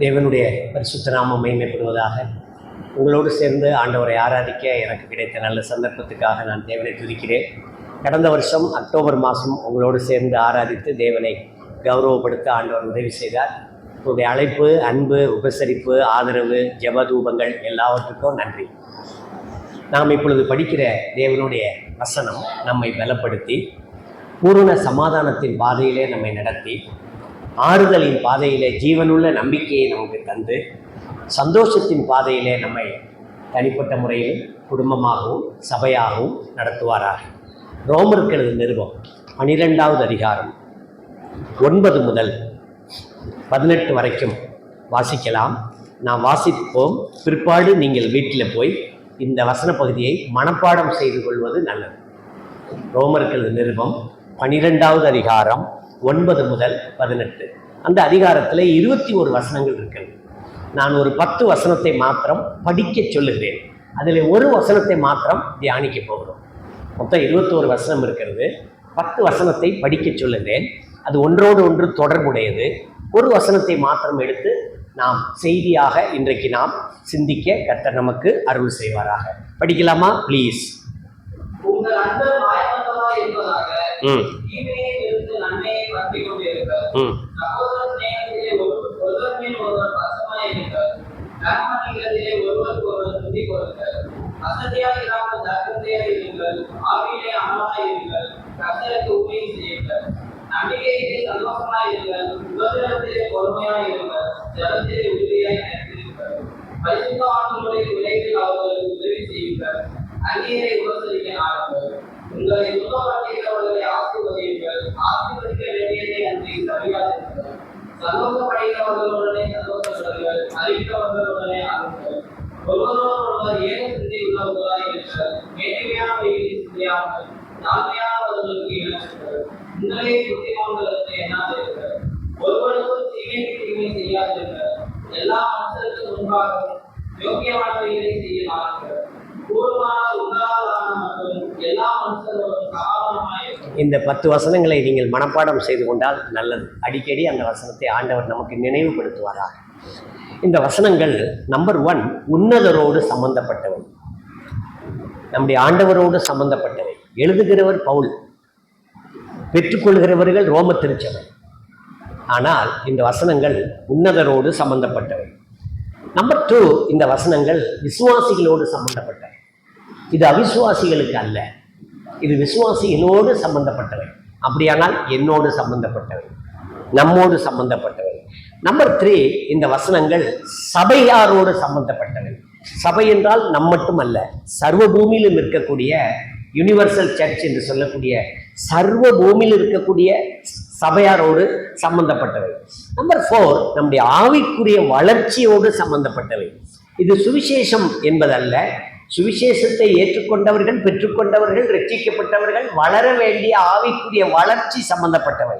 தேவனுடைய பரிசுத்த நாமம் மகிமைப்படுவதாக. உங்களோடு சேர்ந்து ஆண்டவரை ஆராதிக்க எனக்கு கிடைத்த நல்ல சந்தர்ப்பத்துக்காக நான் தேவனை துதிக்கிறேன். கடந்த வருஷம் அக்டோபர் மாதம் உங்களோடு சேர்ந்து ஆராதித்து தேவனை கௌரவப்படுத்த ஆண்டவர் உதவி செய்தார். உங்களுடைய அழைப்பு, அன்பு, உபசரிப்பு, ஆதரவு, ஜெபதூபங்கள் எல்லாவற்றுக்கும் நன்றி. நாம் இப்பொழுது படிக்கிற தேவனுடைய வசனம் நம்மை பலப்படுத்தி பூரண சமாதானத்தின் பாதையிலே நம்மை நடத்தி ஆறுதலின் பாதையிலே ஜீவனுள்ள நம்பிக்கையை நமக்கு தந்து சந்தோஷத்தின் பாதையிலே நம்மை தனிப்பட்ட முறையில் குடும்பமாகவும் சபையாகவும் நடத்துவாராக. ரோமர்கள் நிருபம் 12வது அதிகாரம் 9 முதல் 18 வரைக்கும் வாசிக்கலாம். நாம் வாசிப்போம். பிற்பாடு நீங்கள் வீட்டில் போய் இந்த வசன பகுதியை மனப்பாடம் செய்து கொள்வது நல்லது. ரோமர்கள் நிருபம் 12வது அதிகாரம் 9 முதல் 18. அந்த அதிகாரத்தில் 21 வசனங்கள் இருக்கிறது. நான் ஒரு 10 வசனத்தை மாத்திரம் படிக்க சொல்லுகிறேன். அதில் ஒரு வசனத்தை மாத்திரம் தியானிக்க போகிறோம். மொத்தம் 21 வசனம் இருக்கிறது. 10 வசனத்தை படிக்க சொல்லுகிறேன். அது ஒன்றோடு ஒன்று தொடர்புடையது. ஒரு வசனத்தை மாத்திரம் எடுத்து நாம் செய்தியாக இன்றைக்கு நாம் சிந்திக்க கர்த்தர் நமக்கு அருள் செய்வாராக. படிக்கலாமா? ப்ளீஸ். நம்பிக்கையிலே சந்தோஷமாயிருங்கள், உபத்திரவத்திலே பொறுமையாயிருங்கள், ஜெபத்திலே உறுதியாயிருங்கள், பரிசுத்தவான்களுடைய விலையில் அவர்களுக்கு உதவி செய்யுங்கள், அந்நியரை உபசரிக்க நாடுங்கள், உங்களை துன்பப்படுத்துகிறவர்களை ஆசீர்வதியுங்கள், ஆசீர்வதிக்க வேண்டியதை அன்றி சரியாதிருங்கள், சந்தோஷப்படுகிறவர்களுடனே சந்தோஷப்படுங்கள், அறிவிக்கிறவர்களுடனே ஆகுங்கள், ஒருவரோடொருவர் ஏக சிந்தை உள்ளவர்களாய் இருங்கள், மேன்மையானவைகளை செய்யாமல் தாழ்மையானவர்களுக்கு இணங்குங்கள், உங்களே புத்திமான்களுக்கு எண்ணாதிருங்கள், ஒருவருக்கும் தீமை செய்யாதிருங்கள், எல்லா மனுஷருக்கும் முன்பாகவும் யோக்கியமானவைகளை செய்ய நாடுங்கள், பூர்வமான உங்களாலான மற்றும் எல்லா மனுஷர்களும் சமாதானமாயிருக்கும். இந்த 10 வசனங்களை நீங்கள் மனப்பாடம் செய்து கொண்டால் நல்லது. அடிக்கடி அந்த வசனத்தை ஆண்டவர் நமக்கு நினைவுபடுத்துவாராக. இந்த வசனங்கள் நம்பர் 1 உன்னதரோடு சம்பந்தப்பட்டவை, நம்முடைய ஆண்டவரோடு சம்பந்தப்பட்டவை. எழுதுகிறவர் பவுல், பெற்றுக்கொள்கிறவர்கள் ரோம திருச்சபை. ஆனால் இந்த வசனங்கள் உன்னதரோடு சம்பந்தப்பட்டவை. நம்பர் 2 இந்த வசனங்கள் விசுவாசிகளோடு சம்பந்தப்பட்டவை. இது அவிசுவாசிகளுக்கு அல்ல, இது விசுவாசிகளோடு சம்பந்தப்பட்டவை. அப்படியானால் என்னோடு சம்பந்தப்பட்டவை, நம்மோடு சம்பந்தப்பட்டவை. நம்பர் 3 இந்த வசனங்கள் சபையாரோடு சம்பந்தப்பட்டவை. சபை என்றால் நம் மட்டும் அல்ல, சர்வ பூமியிலும் இருக்கக்கூடிய யூனிவர்சல் சர்ச் என்று சொல்லக்கூடிய சர்வ பூமியில் இருக்கக்கூடிய சபையாரோடு சம்பந்தப்பட்டவை. நம்பர் 4 நம்முடைய ஆவிக்குரிய வளர்ச்சியோடு சம்பந்தப்பட்டவை. இது சுவிசேஷம் என்பதல்ல, சுவிசேஷத்தை ஏற்றுக்கொண்டவர்கள், பெற்றுக்கொண்டவர்கள், ரட்சிக்கப்பட்டவர்கள் வளர வேண்டிய ஆவிக்குரிய வளர்ச்சி சம்பந்தப்பட்டவை.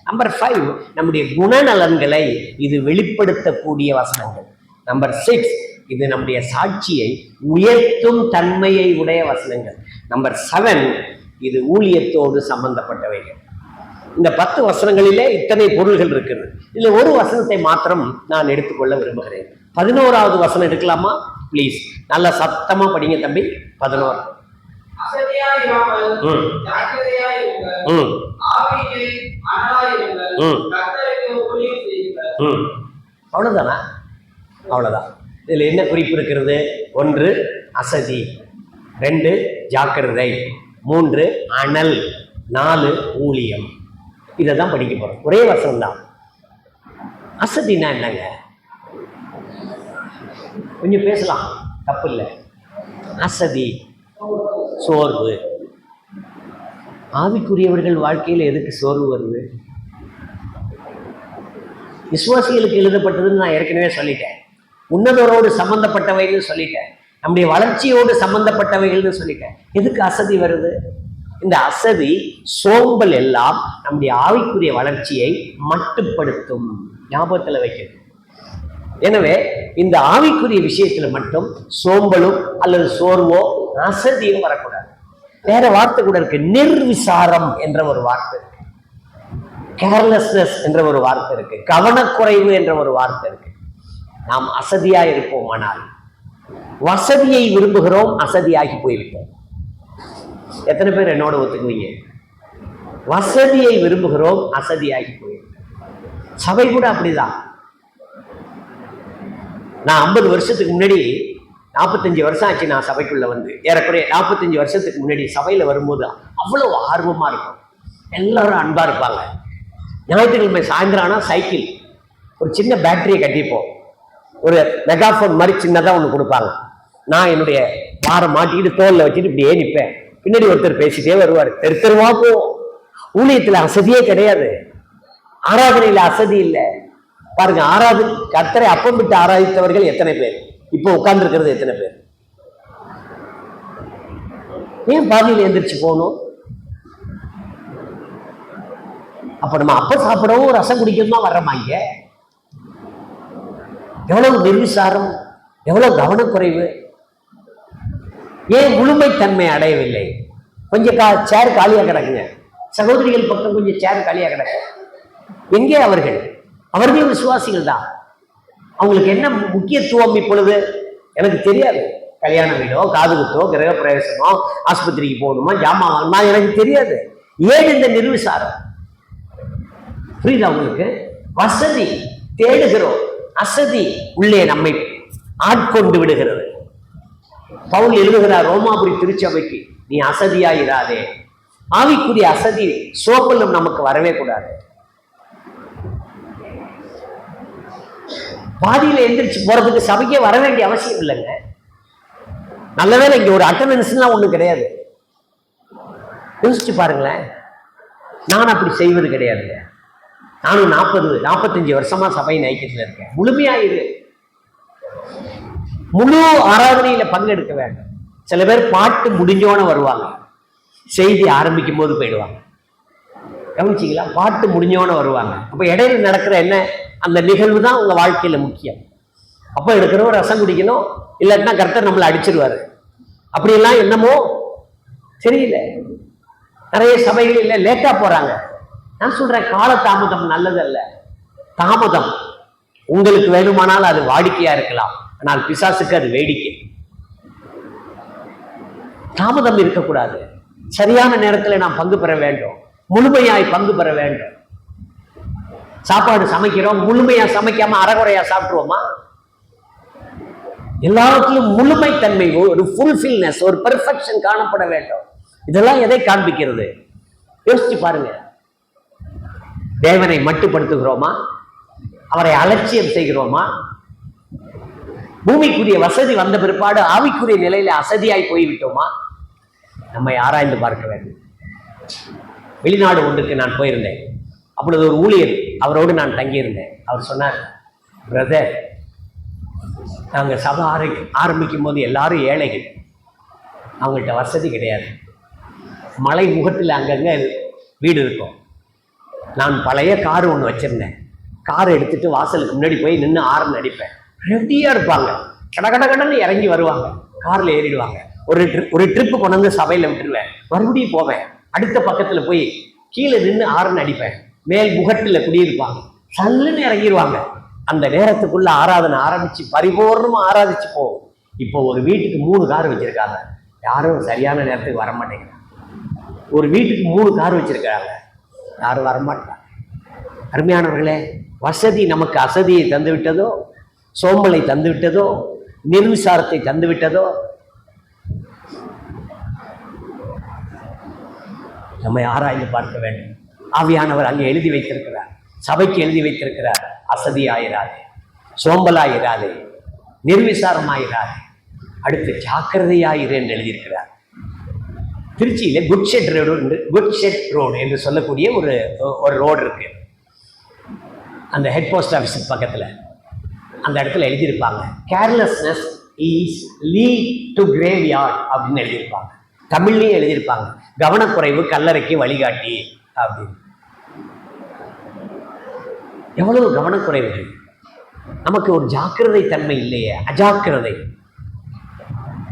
நம்பர் 5 நம்முடைய குணநலன்களை இது வெளிப்படுத்தக்கூடிய வசனங்கள். நம்பர் 6 இது நம்முடைய சாட்சியை உயர்த்தும் தன்மையை உடைய வசனங்கள். நம்பர் 7 இது ஊழியத்தோடு சம்பந்தப்பட்டவைகள். இந்த 10 வசனங்களிலே இத்தனை பொருள்கள் இருக்கிறது. இதில் ஒரு வசனத்தை மாத்திரம் நான் எடுத்துக்கொள்ள விரும்புகிறேன். 11வது வசனம் எடுக்கலாமா? ப்ளீஸ், நல்லா சத்தமா படிங்க தம்பி. 11 அவ்வளவுதானா? அவ்வளவுதான். இதுல என்ன குறிப்பு இருக்கிறது? 1 அசதி, 2 ஜாக்கிரதை, 3 அனல், 4 ஊழியம். இதை தான் படிக்க போறோம். ஒரே வசனம் தான். அசதினா என்னங்க? கொஞ்சம் பேசலாம், தப்பு இல்லை. அசதி, சோர்வு. ஆவிக்குரியவர்கள் வாழ்க்கையில் எதுக்கு சோர்வு வருது? விசுவாசிகளுக்கு எழுதப்பட்டதுன்னு நான் ஏற்கனவே சொல்லிட்டேன். உன்னதரோடு சம்பந்தப்பட்டவைன்னு சொல்லிட்டேன். நம்முடைய வளர்ச்சியோடு சம்பந்தப்பட்டவைகள்னு சொல்லிட்டேன். எதுக்கு அசதி வருது? இந்த அசதி, சோம்பல் எல்லாம் நம்முடைய ஆவிக்குரிய வளர்ச்சியை மட்டுப்படுத்தும். ஞாபகத்தில் வைக்கிறது. எனவே இந்த ஆவிக்குரிய விஷயத்துல மட்டும் சோம்பலும் அல்லது சோர்வோ அசதியும் வரக்கூடாது. வேற வார்த்தை கூட இருக்கு, நிர்விசாரம் என்ற ஒரு வார்த்தை இருக்கு, கேர்லெஸ்னஸ் என்ற ஒரு வார்த்தை இருக்கு, கவனக்குறைவு என்ற ஒரு வார்த்தை இருக்கு. நாம் அசதியா இருப்போமானால், வசதியை விரும்புகிறோம், அசதியாகி போய்விட்டோம். எத்தனை பேர் என்னோட ஒத்துக்குவீங்க? வசதியை விரும்புகிறோம், அசதியாகி போய்விட்டோம். சபை கூட அப்படிதான். நான் 50 வருஷத்துக்கு முன்னாடி, 45 வருஷம் ஆச்சு நான் சபைக்குள்ள வந்து. ஏறக்குறைய 45 வருஷத்துக்கு முன்னாடி சபையில வரும்போது அவ்வளவு ஆர்வமா இருக்கும். எல்லாரும் அன்பா இருப்பாங்க. ஞாயிற்றுக்கிழமை சாயந்தரம் ஆனா சைக்கிள், ஒரு சின்ன பேட்டரியை கட்டிப்போம், ஒரு மெகாஃபோன் மாதிரி சின்னதா ஒண்ணு கொடுப்பாங்க. நான் என்னுடைய வாரம் மாட்டிக்கிட்டு தோல்ல வச்சுட்டு இப்படியே நிற்பேன். பின்னாடி ஒருத்தர் பேசிட்டே வருவார். தெருத்தருவா போவோம். ஊழியத்துல அசதியே கிடையாது, ஆராதனையில அசதி இல்லை. பாருங்க, கர்த்தரை அப்பம் விட்டு ஆராதித்தவர்கள் எத்தனை பேர், இப்போ உட்கார்ந்து இருக்கிறது எத்தனை பேர்? ஏன் பாதியில் எந்திரிச்சு போகணும்? அப்ப நம்ம அப்ப சாப்பிடவும் ரசம் குடிக்கவும் தான் வர்றோமா? இங்க எவ்வளவு நிர்விசாரம், எவ்வளவு கவனக்குறைவு. ஏன் முழுமைத்தன்மை அடையவில்லை? கொஞ்சம் சேர் காலியா கிடக்குங்க, சகோதரிகள் பக்கம் கொஞ்சம் சேர் காலியா கிடக்கு. எங்கே அவர்கள்? அவர்களும் விசுவாசிகள் தான். அவங்களுக்கு என்ன முக்கியத்துவம் இப்பொழுது எனக்கு தெரியாது. கல்யாண வீடோ, காது குத்தோ, கிரக பிரவேசமோ, ஆஸ்பத்திரிக்கு போகணுமா, ஜாமான் வாங்கணுமா, எனக்கு தெரியாது. ஏன் இந்த நிர்விசாரம்? புரியுதா உங்களுக்கு? வசதி தேடுகிறோம், அசதி உள்ளே நம்மை ஆட்கொண்டு விடுகிறது. பவுல் எழுதுகிறார் ரோமாபுரி திருச்சபைக்கு, நீ அசதியாயிராதே. ஆவிக்குரிய அசதி சோப்பலும் நமக்கு வரவே கூடாது. பாதியில எந்திரிச்சு போறதுக்கு சபைக்கே வர வேண்டிய அவசியம் இல்லைங்க. நல்லவேளை இங்க ஒரு அட்டண்டன்ஸ்லாம் ஒண்ணும் கிடையாது. யோசிச்சு பாருங்களேன். நான் அப்படி செய்வது கிடையாதுங்க. நானும் 45 வருஷமா சபை ஐக்கியத்தில் இருக்கேன். முழுமையாயிரு, முழு ஆராதனையில பங்கெடுக்க வேண்டும். சில பேர் பாட்டு முடிஞ்சோன்னு வருவாங்க, செய்தி ஆரம்பிக்கும் போது போயிடுவாங்க. கவனிச்சிங்களா? பாட்டு முடிஞ்சோன்னு வருவாங்க. அப்ப இடையில நடக்கிற என்ன அந்த நிகழ்வு தான் உங்க வாழ்க்கையில முக்கியம். அப்ப எடுக்கிறோம், ரசம் குடிக்கணும், இல்லாட்டினா கர்த்தர் நம்மளை அடிச்சிருவாரு. அப்படியெல்லாம் என்னமோ தெரியல. நிறைய சபைகள் இல்லை, லேட்டா போறாங்க. நான் சொல்றேன், கால தாமதம் நல்லதல்ல. தாமதம் உங்களுக்கு வேணுமானால் அது வாடிக்கையா இருக்கலாம், ஆனால் பிசாசுக்கு அது வேடிக்கை. தாமதம் இருக்கக்கூடாது. சரியான நேரத்தில் நாம் பங்கு பெற வேண்டும், முழுமையாய் பங்கு பெற வேண்டும். சாப்பாடு சமைக்கிறோம், முழுமையா சமைக்காம அறகுறையா சாப்பிடுவோமா? எல்லாத்துலயும் முழுமைத்தன்மை, ஒரு ஃபுல்ஃபில்னஸ், ஒரு பெர்ஃபெக்ஷன் காணப்பட வேண்டும். இதெல்லாம் எதை காண்பிக்கிறது? யோசிச்சு பாருங்க. தேவனை மட்டுப்படுத்துகிறோமா? அவரை அலட்சியம் செய்கிறோமா? பூமிக்குரிய வசதி வந்த பிற்பாடு ஆவிக்குரிய நிலையில அசதியாய் போய்விட்டோமா? நம்மை ஆராய்ந்து பார்க்க வேண்டும். வெளிநாடு ஒன்றுக்கு நான் போயிருந்தேன். அப்பொழுது ஒரு ஊழியர், அவரோடு நான் தங்கியிருந்தேன். அவர் சொன்னார், பிரதர், நாங்கள் சபை ஆரம்பிக்கும் போது எல்லாரும் ஏழைகள், அவங்கள்ட்ட வசதி கிடையாது. மலை முகத்தில் அங்கங்கே வீடு இருக்கும். நான் பழைய கார் ஒன்று வச்சிருந்தேன். காரை எடுத்துட்டு வாசலுக்கு முன்னாடி போய் நின்று ஆரன் அடிப்பேன். ரெடியா இருப்பாங்க, கடன்னு இறங்கி வருவாங்க, கார்ல ஏறிடுவாங்க. ஒரு ட்ரிப்பு கொண்டு வந்து சபையில விட்டுருவேன், மறுபடியும் போவேன். அடுத்த பக்கத்துல போய் கீழே நின்று ஆரன் அடிப்பேன். மேல் முகட்டுல குடியிருப்பாங்க, சல்லுன்னு இறங்கிடுவாங்க. அந்த நேரத்துக்குள்ள ஆராதனை ஆரம்பிச்சு பரிபூர்ணமா ஆராதிச்சு போவோம். இப்போ ஒரு வீட்டுக்கு 3 கார் வச்சிருக்காங்க, யாரும் சரியான நேரத்துக்கு வரமாட்டேங்கிறாங்க. ஒரு வீட்டுக்கு 3 கார் வச்சிருக்காங்க, யாரும் வரமாட்டாங்க. அருமையானவர்களே, வசதி நமக்கு அசதியை தந்து விட்டதோ, சோம்பலை தந்து விட்டதோ, நிர்விசாரத்தை தந்து விட்டதோ? நம்மை ஆராய்ந்து பார்க்க வேண்டும். ஆவியானவர் அங்கே எழுதி வைத்திருக்கிறார், சபைக்கு எழுதி வைத்திருக்கிறார், அசதியாயிராதே, சோம்பலாயிராதே, நிர்விசாரமாயிராதே, அடுத்து ஜாக்கிரதையாயிரு என்று எழுதியிருக்கிறார். திருச்சியில குட் ஷெட் ரோடு என்று சொல்லக்கூடிய ஒரு ரோடு இருக்கு. அந்த ஹெட் போஸ்ட் ஆஃபீஸுக்கு பக்கத்துல அந்த இடத்துல எழுதியிருப்பாங்க, carelessness is lead to graveyard அப்படின்னு எழுதியிருப்பாங்க. தமிழ்லையும் எழுதியிருப்பாங்க, கவனக்குறைவு கல்லறைக்கு வழிகாட்டி அப்படின்னு. எவ்வளவு கவனக்குறைவுகள்! நமக்கு ஒரு ஜாக்கிரதை தன்மை இல்லையே, அஜாக்கிரதை.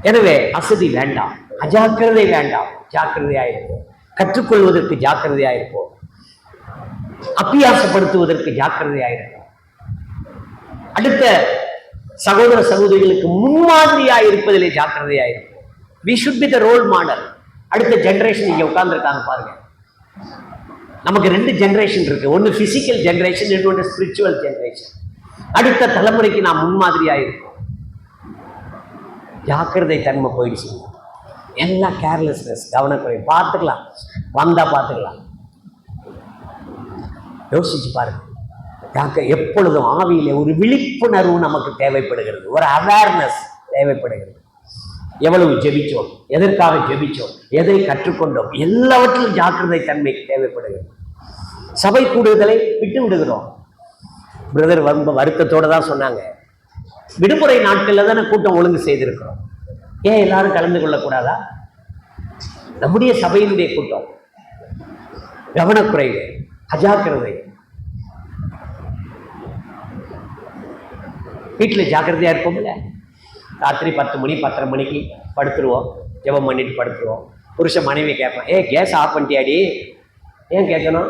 எனவே அசதி வேண்டாம், அஜாக்கிரதை வேண்டாம், ஜாக்கிரதையாயிருப்போம். கற்றுக்கொள்வதற்கு ஜாக்கிரதையாயிருப்போம், அபியாசப்படுத்துவதற்கு ஜாக்கிரதையாயிருப்போம். அடுத்த சகோதர சகோதரிகளுக்கு முன்மாதிரியா இருப்பதிலே ஜாக்கிரதையா இருக்கும். We should be the role model. அடுத்த ஜெனரேஷன் இங்க உட்கார்ந்துருக்காங்க பாருங்க. நமக்கு 2 ஜெனரேஷன் இருக்கு. ஒன்னு பிசிக்கல் ஜெனரேஷன், இன்னொன்று ஸ்பிரிச்சுவல் ஜெனரேஷன். அடுத்த தலைமுறைக்கு நாம் முன்மாதிரியா இருக்கும். ஜாக்கிரதை தன்மை போயிடுச்சு. எல்லாம் கேர்லெஸ்னஸ், கவனக்குறை. பார்த்துக்கலாம், வந்தா பார்த்துக்கலாம். யோசிச்சு பாருங்க. எப்பொழுதும் ஆவியிலே ஒரு விழிப்புணர்வு நமக்கு தேவைப்படுகிறது, ஒரு அவேர்னஸ் தேவைப்படுகிறது. எவ்வளவு ஜெபிச்சோம், எதற்காக ஜெபிச்சோம், எதை கற்றுக்கொண்டோம், எல்லாவற்றிலும் ஜாக்கிரதை தன்மை தேவைப்படுகிறது. சபை கூடுதலை விட்டு விடுகிறோம். பிரதர் ரொம்ப வருத்தத்தோடு தான் சொன்னாங்க, விடுமுறை நாட்கள்ல தானே கூட்டம் ஒழுங்கு செய்திருக்கிறோம், ஏன் எல்லாரும் கலந்து கொள்ளக்கூடாதா? நம்முடைய சபையினுடைய கூட்டம். கவனக்குறைவு, அஜாக்கிரதை. வீட்டில் ஜாக்கிரதையா இருப்போம்ல. ராத்திரி 10 மணி 10:30 மணிக்கு படுத்துருவோம், ஜெபம் பண்ணிட்டு படுத்துருவோம். புருஷன் மனைவி கேட்பான், கேஸ் ஆஃப் பண்ணிட்டியாடி? ஏன் கேட்கணும்?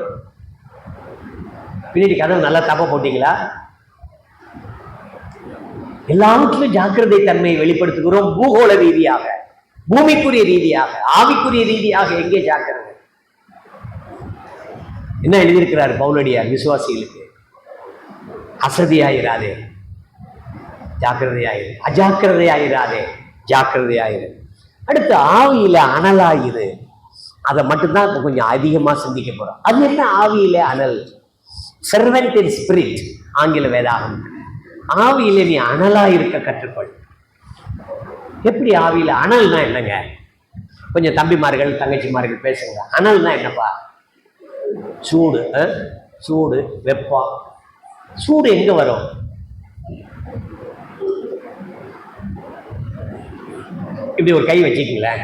பின்னாடி கதவு நல்லா தப்ப போட்டீங்களா? எல்லாவற்றிலும் ஜாக்கிரதை தன்மையை வெளிப்படுத்துகிறோம். பூகோள ரீதியாக, பூமிக்குரிய ரீதியாக, ஆவிக்குரிய ரீதியாக எங்கே ஜாக்கிரதை? என்ன எழுதியிருக்கிறார் பவுலடியார் விசுவாசிகளுக்கு? அசதியாயிராதே, ஜாக்கிரதையாயிரு. அஜாக்கிரதையாயிராதே, ஜாக்கிரதையாயிரு. அடுத்து ஆவியில அனலாயிரு. அதை மட்டும்தான் இப்போ கொஞ்சம் அதிகமா சிந்திக்க போறோம். அது என்ன ஆவியில அனல்? ஃபெர்வென்ட் இன் ஸ்பிரிட், ஆங்கில வேதாகம். ஆவியில நீ அனலா இருக்க கற்றுக்கொள். எப்படி ஆவியில? அனல்னா என்னங்க? கொஞ்சம் தம்பிமார்கள் தங்கச்சிமார்கள் பேசுங்க. அனல்னா என்னப்பா? சூடு, சூடு, வெப்பம். சூடு எங்க வரும்? இப்படி ஒரு கை வச்சுக்கீங்களேன்,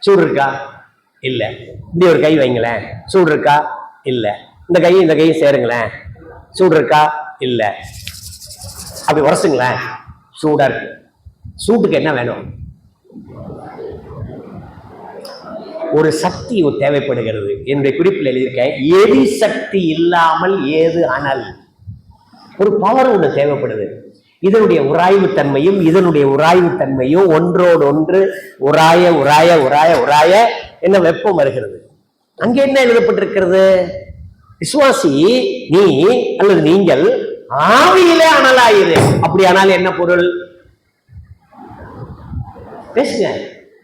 சூடு இருக்கா? இல்லை. இப்படி ஒரு கை வைங்களேன், சூடு இருக்கா? இல்லை. இந்த கையும் சேருங்களேன், சூடு இருக்கா? இல்லை. அப்படி உரசுங்களேன், சூடா இருக்கு. சூட்டுக்கு என்ன வேணும்? ஒரு சக்தி தேவைப்படுகிறது. என்னுடைய குறிப்பில் எழுதியிருக்கேன், எரி சக்தி இல்லாமல் ஏது அனல். ஒரு பவர் ஒன்று தேவைப்படுது. இதனுடைய உராய்வு தன்மையும் இதனுடைய உராய்வு தன்மையும் ஒன்றோடு ஒன்று உராய உராய உராய உராய என்ன வெப்பம் வருகிறது. அங்கே என்ன எழுதப்பட்டிருக்கிறது? விசுவாசி நீ அல்லது நீங்கள் ஆவியிலே அனலாயிரு. அப்படியானால் என்ன பொருள்? பேசுங்க.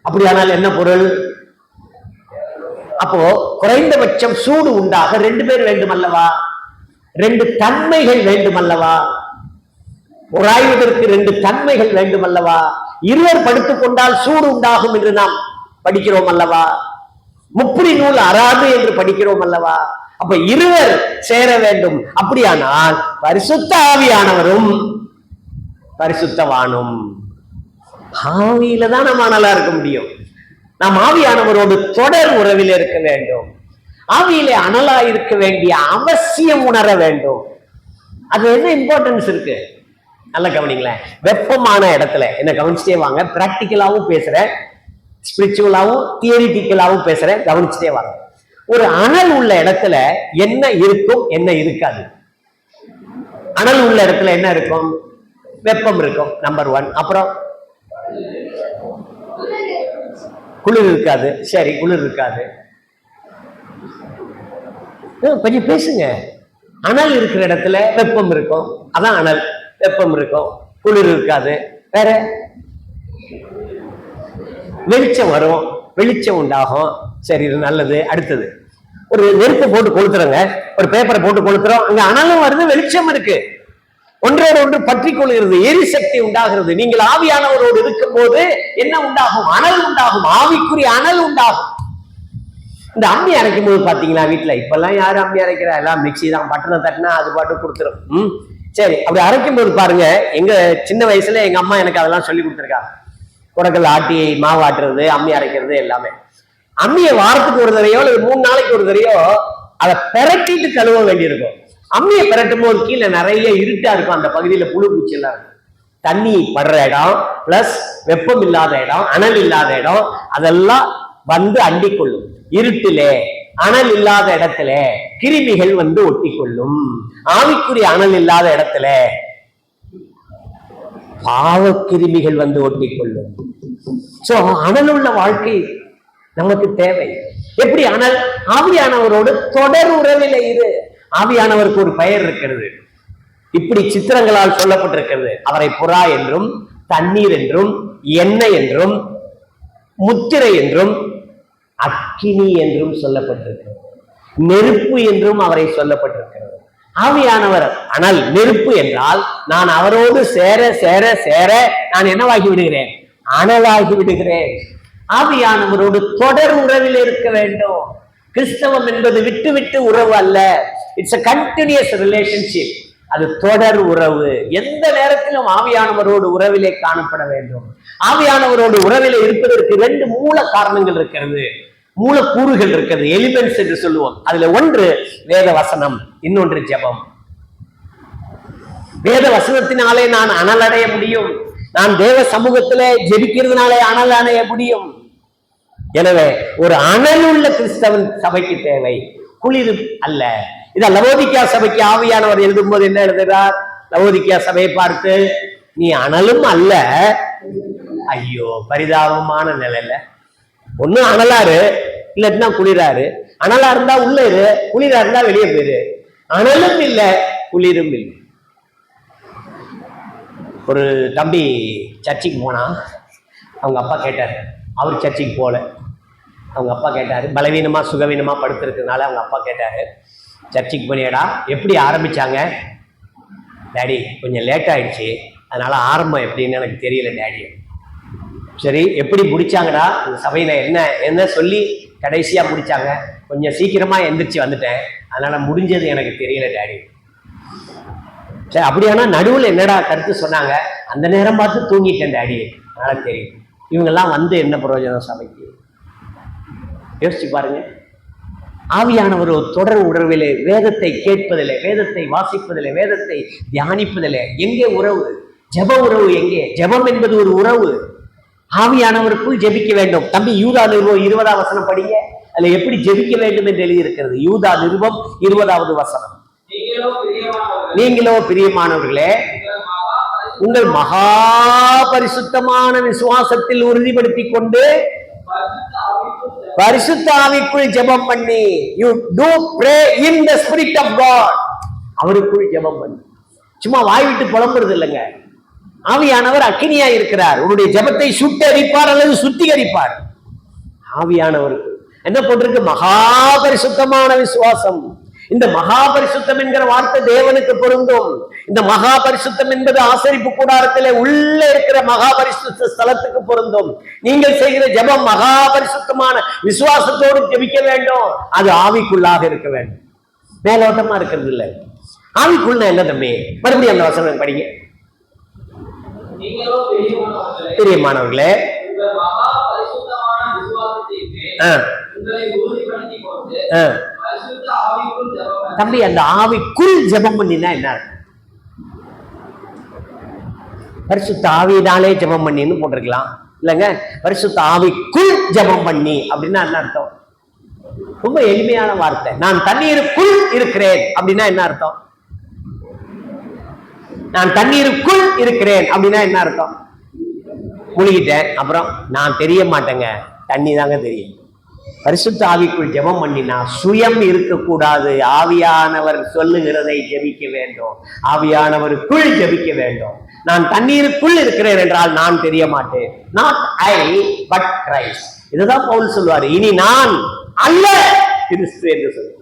அப்படியானால் என்ன பொருள்? அப்போ குறைந்தபட்சம் சூடு உண்டாக 2 பேர் வேண்டும் அல்லவா? 2 தன்மைகள் வேண்டும் அல்லவா? உராய்வதற்கு 2 தன்மைகள் வேண்டும் அல்லவா? இருவர் படுத்துக் கொண்டால் சூடு உண்டாகும் என்று நாம் படிக்கிறோம் அல்லவா? முப்புரி நூல் அறாது என்று படிக்கிறோம் அல்லவா? அப்ப இருவர் சேர வேண்டும். அப்படியானால் பரிசுத்த ஆவியானவரும் பரிசுத்தவானும் ஆவியில தான் நம்ம நல்லா இருக்க முடியும். நாம் ஆவியானவரோடு தொடர் உறவில் இருக்க வேண்டும். ஆவியிலே அனலா இருக்க வேண்டிய அவசியம் உணர வேண்டும். அது என்ன இம்பார்ட்டன்ஸ் இருக்கு? நல்லா கவனிங்களேன். வெப்பமான இடத்துல என்ன கவனிச்சுட்டே வாங்க. பிராக்டிக்கலாவும் பேசுறேன், ஸ்பிரிச்சுவலாவும் தியரிட்டிக்கலாவும் பேசுறேன், கவனிச்சுட்டே வாங்க. ஒரு அனல் உள்ள இடத்துல என்ன இருக்கும், என்ன இருக்காது? அனல் உள்ள இடத்துல என்ன இருக்கும்? வெப்பம் இருக்கும், நம்பர் 1. அப்புறம் குளிர் இருக்காது. சரி, குளிர் இருக்காது. கொஞ்சம் பேசுங்க. அனல் இருக்கிற இடத்துல வெப்பம் இருக்கும், அதான் அனல். வெப்பம் இருக்கும், குளிர் இருக்காது. வேற வெளிச்சம் வரும், வெளிச்சம் உண்டாகும். சரி, இது நல்லது. அடுத்தது ஒரு நெருப்பு போட்டு கொளுத்துறோங்க, ஒரு பேப்பரை போட்டு கொளுத்துறோம், அங்க அனலும் வருது, வெளிச்சம் இருக்கு, ஒன்றோடு ஒன்று பற்றி கொள்கிறது, எரிசக்தி உண்டாகிறது. நீங்கள் ஆவியானவரோடு இருக்கும் போது என்ன உண்டாகும்? அனல் உண்டாகும், ஆவிக்குரிய அனல் உண்டாகும். இந்த அம்மி அரைக்கும் போது பாத்தீங்களா, வீட்டுல இப்பெல்லாம் யாரும் அம்மி அரைக்கிறா, எல்லாம் மிக்சி தான், பட்டனை தட்டினா அது பாட்டு கொடுத்துரும். சரி, அப்படி அரைக்கும் போது பாருங்க, எங்க சின்ன வயசுல எங்க அம்மா எனக்கு அதெல்லாம் சொல்லி கொடுத்துருக்காங்க. குடக்கல் ஆட்டி மாவு ஆட்டுறது, அம்மி அரைக்கிறது எல்லாமே. அம்மியை வாரத்துக்கு ஒரு தடையோ அல்லது 3 நாளைக்கு ஒரு தடையோ அதை பெரட்டிட்டு கழுவ வேண்டியிருக்கும். அம்மியை பெரட்டும் போது கீழே நிறைய இருட்டா இருக்கும், அந்த பகுதியில புழு பூச்சி எல்லாம் இருக்கும். தண்ணி படுற இடம் பிளஸ் வெப்பம் இல்லாத இடம், அனல் இல்லாத இடம், அதெல்லாம் வந்து அண்டிக்கொள்ளும். இருட்டிலே அனல் இல்லாத இடத்துல கிருமிகள் வந்து ஒட்டி கொள்ளும். ஆவிக்குரிய அனல் இல்லாத இடத்துல பாவக்கிருமிகள் வந்து ஒட்டிக்கொள்ளும். சோ அனலுள்ள வாழ்க்கை நமக்கு தேவை. எப்படி அனல்? ஆவியானவரோடு தொடர் உறவில இரு. ஆவியானவருக்கு ஒரு பெயர் இருக்கிறது, இப்படி சித்திரங்களால் சொல்லப்பட்டிருக்கிறது. அவரை புறா என்றும், தண்ணீர் என்றும், எண்ணெய் என்றும், முத்திரை என்றும், அக்கினி என்றும் சொல்லப்பட்டிருக்கிறது. நெருப்பு என்றும் அவரை சொல்லப்பட்டிருக்கிறது. ஆவியானவர் அனல், நெருப்பு என்றால் நான் அவரோடு சேர சேர சேர நான் என்னவாகி விடுகிறேன்? அனலாகி விடுகிறேன். ஆவியானவரோடு தொடர் உறவில் இருக்க வேண்டும். கிறிஸ்தவம் என்பது விட்டு விட்டு உறவு அல்ல. It's a continuous relationship. அது தொடர் உறவு. எந்த நேரத்திலும் ஆவியானவரோடு உறவிலே காணப்பட வேண்டும். ஆவியானவரோடு உறவிலே இருப்பதற்கு 2 மூல காரணங்கள் இருக்கிறது, மூலக்கூறுகள் இருக்கிறது, எலிமெண்ட்ஸ் என்று சொல்லுவோம். அதுல ஒன்று வேத வசனம், இன்னொன்று ஜெபம். வேத வசனத்தினாலே நான் அனல் அடைய முடியும். நான் தேவ சமூகத்திலே ஜெபிக்கிறதுனாலே அனல் அடைய முடியும். எனவே ஒரு அனலுள்ள கிறிஸ்தவன் சபைக்கு தேவை, குளிர் அல்ல. இத லவோதிக்கா சபைக்கு ஆவியானவர் எழுதும் போது என்ன எழுதுகிறார்? லவோதிக்கா சபையை பார்த்து, நீ அனலும் அல்ல. ஐயோ, பரிதாபமான நிலையில ஒண்ணு அனலாரு, இல்லன்னா குளிராரு. அனலா இருந்தா உள்ள இரு, குளிரா இருந்தா வெளியே போயிரு. அனலும் இல்ல, குளிரும் இல்லை. ஒரு தம்பி சர்ச்சுக்கு போனா, அவங்க அப்பா கேட்டாரு. அவர் சர்ச்சுக்கு போல, அவங்க அப்பா கேட்டாரு. பலவீனமா சுகவீனமா படுத்திருக்கிறதுனால அவங்க அப்பா கேட்டாரு, சர்ச்சுக்கு போனியடா? எப்படி ஆரம்பிச்சாங்க? டேடி கொஞ்சம் லேட் ஆயிடுச்சு, அதனால ஆரம்பம் எப்படின்னு எனக்கு தெரியல டேடி. சரி, எப்படி முடிச்சாங்கடா? இந்த சபையில என்ன என்ன சொல்லி கடைசியா முடிச்சாங்க? கொஞ்சம் சீக்கிரமா எந்திரிச்சு வந்துட்டேன், அதனால முடிஞ்சது எனக்கு தெரியல டேடி. சரி, அப்படியானா நடுவில் என்னடா கருத்து சொன்னாங்க? அந்த நேரம் பார்த்து தூங்கிட்டேன் டேடி, அதனால தெரியும். இவங்கெல்லாம் வந்து என்ன பிரயோஜனம் சபைக்கு? யோசிச்சு பாருங்க. ஆவியானவர் ஒரு தொடர் உறவிலே, வேதத்தை கேட்பதில்லை, வேதத்தை வாசிப்பதில்லை, வேதத்தை தியானிப்பதில்லை. எங்கே உறவு? ஜெப உறவு எங்கே? ஜெபம் என்பது ஒரு உறவு. ஆவியானவருக்குள் ஜெபிக்க வேண்டும். தம்பி, யூதா நிருபம் 20ஆம் வசனம் படிங்க. அதுல எப்படி ஜெபிக்க வேண்டும் என்று எழுதியிருக்கிறது. யூதா நிருபம் 20வது வசனம். நீங்களோ பிரியமானவர்களே, உங்கள் மகா பரிசுத்தமான விசுவாசத்தில் உறுதிப்படுத்திக் கொண்டு பரிசுத்த ஆவிக்குள் ஜெபம் பண்ணி, you do pray in the spirit of God. அவருக்குள் ஜெபம் பண்ணி, சும்மா வாய் விட்டு புலம்புறது இல்லைங்க. ஆவியானவர் அக்கினியா இருக்கிறார். உன்னுடைய ஜெபத்தை சுட்டரிப்பார் அல்லது சுத்திகரிப்பார். ஆவியானவருக்கு என்ன போட்டிருக்கு? மகா பரிசுத்தமான விசுவாசம். இந்த மகா பரிசுத்தம் என்கிற வார்த்தை தேவனுக்கு பொருந்தும். இந்த மகா பரிசுத்தம் என்பது ஆசரிப்பு கூடாரத்திலே உள்ள இருக்கிற மகா பரிசுத்த ஸ்தலத்துக்கு பொருந்தும். நீங்கள் செய்கிற ஜெபம் மகா பரிசுத்தமான விசுவாசத்தோடு ஜெபிக்க வேண்டும். அது ஆவிக்குள்ளாக இருக்க வேண்டும், மேலோட்டமா இருக்கிறது இல்லை. ஆவிக்குள்ள என்ன தம்பி? மறுபடியும் அந்த வசனம் படிங்க. பிரியமானவர்களே, தம்பி, அந்த ஆவிக்குள் ஜெபம் பண்ணினா என்ன? பரிசுத்த ஆவியினாலே ஜெபம் பண்ணின்னு போட்டிருக்கலாம் இல்லைங்க. பரிசுத்த ஆவிக்குள் ஜெபம் பண்ணி அப்படின்னா என்ன அர்த்தம்? ரொம்ப எளிமையான வார்த்தை. நான் தண்ணீருக்குள் இருக்கிறேன் அப்படின்னா என்ன அர்த்தம்? நான் தண்ணீருக்குள் இருக்கிறேன் அப்படின்னா என்ன அர்த்தம்? முழுகிட்டேன், அப்புறம் நான் தெரிய மாட்டேங்க, தண்ணி தாங்க தெரியும். பரிசுத்த ஆவிக்குள் ஜெபம் பண்ணினா சுயம் இருக்கக்கூடாது. ஆவியானவர் சொல்லுகிறதை ஜெபிக்க வேண்டும், ஆவியானவருக்குள் ஜெபிக்க வேண்டும். நான் தண்ணீருக்குள் இருக்கிறேன் என்றால் நான் தெரிய மாட்டேன். Not I but Christ. இதுதான் பவுல் சொல்வாரு, இனி நான் அல்ல கிறிஸ்து என்று சொல்லுவார்.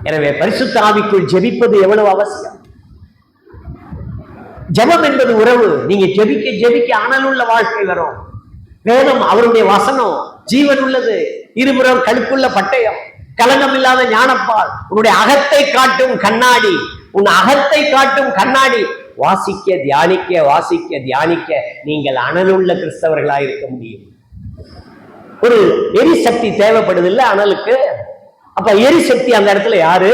எனவே பரிசுத்த ஆவிக்குள் ஜெபிப்பது எவ்வளவு அவசியம். ஜெபம் என்பது உறவு. நீங்க ஜெபிக்க ஜெபிக்க அனலுள்ள வாழ்க்கை வரும். வேதம், அவருடைய வசனம் ஜீவன் உள்ளது, இருபுறம் கழுக்குள்ள பட்டயம், கலங்கம் இல்லாத ஞானப்பால், உன்னுடைய அகத்தை காட்டும் கண்ணாடி, உன் அகத்தை காட்டும் கண்ணாடி. வாசிக்க தியானிக்க, வாசிக்க தியானிக்க நீங்கள் அனலுள்ள கிறிஸ்தவர்களாக இருக்க முடியும். ஒரு எரிசக்தி தேவைப்படுது இல்ல அனலுக்கு? அப்ப எரிசக்தி அந்த இடத்துல யாரு?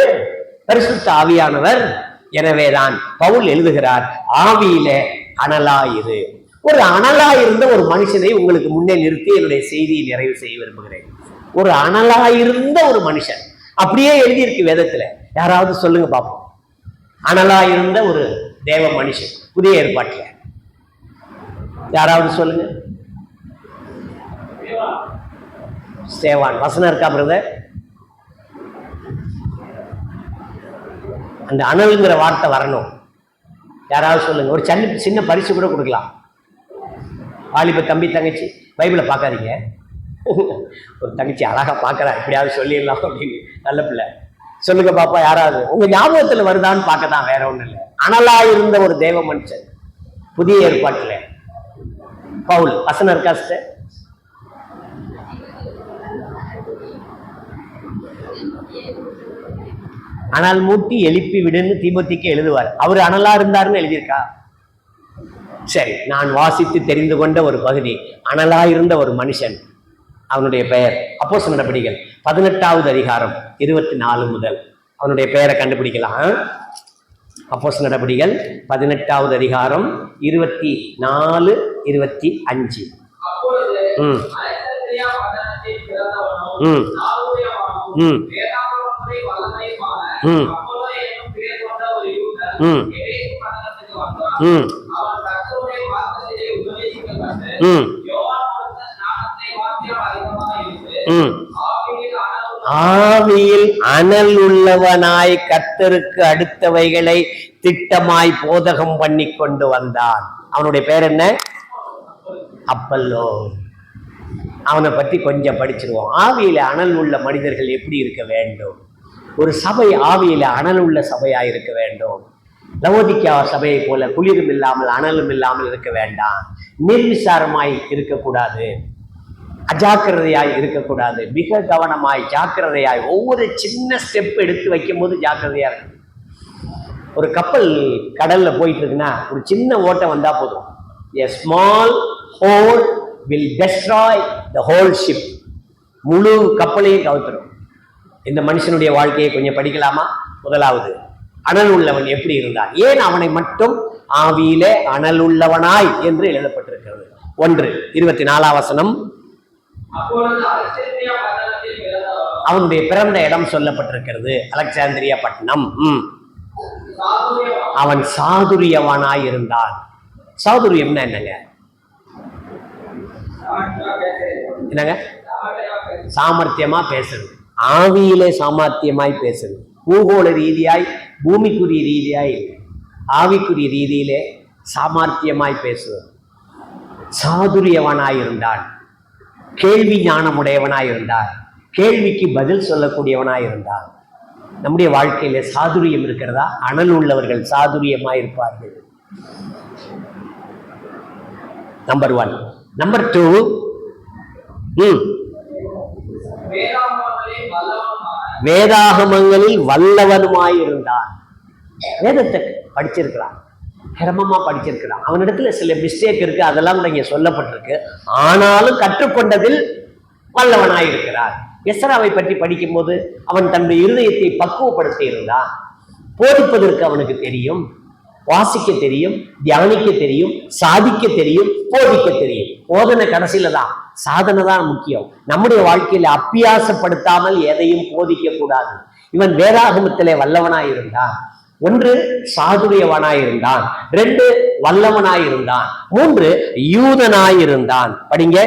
பரிசுத்த ஆவியானவர். எனவேதான் பவுல் எழுதுகிறார், ஆவியில அனலாயிரு. ஒரு அனலாயிருந்த ஒரு மனுஷனை உங்களுக்கு முன்னே நிறுத்தி என்னுடைய செய்தியை நிறைவு செய்ய விரும்புகிறேன். ஒரு அனலாயிருந்த ஒரு மனுஷன், அப்படியே எழுதியிருக்கு வேதத்துல. யாராவது சொல்லுங்க பாப்போம், அனலாயிருந்த ஒரு தேவ மனுஷன். புதிய ஏற்பாட்டில்? யாராவது சொல்லுங்க. ஸ்தேவான். வசனம் இருக்கா பிரதர்? அந்த அனல்ங்கிற வார்த்தை வரணும். யாராவது சொல்லுங்க. ஒரு சின்ன பரிசு கூட கொடுக்கலாம். வாலிப தம்பி தங்கச்சி பைபிளை பார்க்காதீங்க. ஒரு தங்கச்சி அழகா பார்க்கறா, எப்படியாவது சொல்லிடலாம் அப்படின்னு. நல்ல பிள்ளை. சொல்லுங்க பாப்பா, யாராவது உங்க ஞாபகத்துல வருதான்னு பார்க்கதான், வேற ஒண்ணும் இல்லை. அனலா இருந்த ஒரு தேவ மனுஷன் புதிய ஏற்பாட்டுல பவுல். வசனம் இருக்கா சிஸ்டர்? அனல் மூட்டி எழுப்பி விடுன்னு தீமோத்திக்கு எழுதுவார். அவர் அனலா இருந்தாருன்னு எழுதியிருக்கா? சரி, நான் வாசித்து தெரிந்து கொண்ட ஒரு பகுதி, அனலா இருந்த ஒரு மனுஷன், அவனுடைய பெயர் அப்போஸ்தலர் நடபடிகள் 18வது அதிகாரம் 24 முதல் அவனுடைய பெயரை கண்டுபிடிக்கலாம். அப்போஸ்தலர் நடபடிகள் 18வது அதிகாரம் 24, 25. அப்பொழுது அலெக்சந்திரியா பட்டணத்தில் பிறந்தவனும் நாகூரியமானும் வேதாகமத்தை வல்லமையுமான அப்பொல்லோ என்னும் பெயர் கொண்ட ஒரு யூதன் எபேசு பட்டணத்துக்கு வந்தான். அவன் கர்த்தருடைய வார்த்தையை உபதேசிக்கப்பட்டு யோவான் கொடுத்த ஸ்நானத்தை வாக்கியம் அதிகமாக இருந்து ஆவியில் அனல் உள்ளவனாய் கர்த்தருக்கு அடுத்தவைகளை திட்டமாய் போதகம் பண்ணி கொண்டு வந்தான். அவனுடைய பேர் என்ன? அப்பல்லோ. அவனை பற்றி கொஞ்சம் படிச்சிருவோம். ஆவியில அனல் உள்ள மனிதர்கள் எப்படி இருக்க வேண்டும்? ஒரு சபை ஆவியில அனல் உள்ள சபையாய் இருக்க வேண்டும். லவோதிக்கா சபையை போல குளிரும் இல்லாமல் அனலும் இல்லாமல் இருக்க வேண்டாம். நிர்விசாரமாய் இருக்கக்கூடாது, அஜாக்கிரதையாய் இருக்கக்கூடாது. மிக கவனமாய் ஜாக்கிரதையாய் ஒவ்வொரு சின்ன ஸ்டெப் எடுத்து வைக்கும் போது ஜாக்கிரதையா இருக்கு. ஒரு கப்பல் கடல்ல போயிட்டு இருக்குன்னா ஒரு சின்ன ஓட்டம் வந்தா போதும். A small hole will destroy the whole ship. முழு கப்பலையும் கவுத்துரும். இந்த மனுஷனுடைய வாழ்க்கையை கொஞ்சம் படிக்கலாமா? முதலாவது, அனல் உள்ளவன் எப்படி இருந்தான்? ஏன் அவனை மட்டும் ஆவியிலே அனல் உள்ளவனாய் என்று எழுதப்பட்டிருக்கிறது? 1:24 வசனம். அவனுடைய பிறந்த இடம் சொல்லப்பட்டிருக்கிறது, அலெக்சாந்திரியா பட்டணம். அவன் சாதுரியவனாய் இருந்தான். சாதுரியம்னா என்னங்க? என்னங்க? சாமர்த்தியமா பேசுறது, ஆவியிலே சாமர்த்தியமாய் பேசுறது. பூகோள ரீதியாய், பூமிக்குரிய ரீதியாய், ஆவிக்குரிய ரீதியிலே சாமர்த்தியமாய் பேசுவது. சாதுரியவனாய் இருந்தான். கேள்வி ஞானமுடையவனாய் இருந்தான். கேள்விக்கு பதில் சொல்லக்கூடியவனாய் இருந்தான். நம்முடைய வாழ்க்கையில சாதுரியம் இருக்கிறதா? அனல் உள்ளவர்கள் சாதுரியமாய் இருப்பார்கள். நம்பர் 1. நம்பர் 2, வேதாகமங்களில் வல்லவனுமாய் இருந்தான். வேதத்தை படிச்சிருக்கிறான், கிரமமா படிச்சிருக்கிறான். அவனிடத்துல சில மிஸ்டேக் இருக்கு, அதெல்லாம் கூட இங்க சொல்லப்பட்டிருக்கு. ஆனாலும் கற்றுக்கொண்டதில் வல்லவனாய் இருக்கிறார். எஸ்ராவை பற்றி படிக்கும் போது அவன் தன்னுடைய இருதயத்தை பக்குவப்படுத்தி இருந்தான். போதிப்பதற்கு அவனுக்கு தெரியும், வாசிக்க தெரியும், தியானிக்க தெரியும், சாதிக்க தெரியும், போதிக்க தெரியும். போதனை கடைசியில தான், சாதனை தான் முக்கியம். நம்முடைய வாழ்க்கையில அப்பியாசப்படுத்தாமல் எதையும் போதிக்க கூடாது. இவன் வேதாகமத்திலே வல்லவனாய் இருந்தான். 1, சாதுரியவனாய் இருந்தான். 2, வல்லவனாய் இருந்தான். 3, யூதனாய் இருந்தான். படிங்க.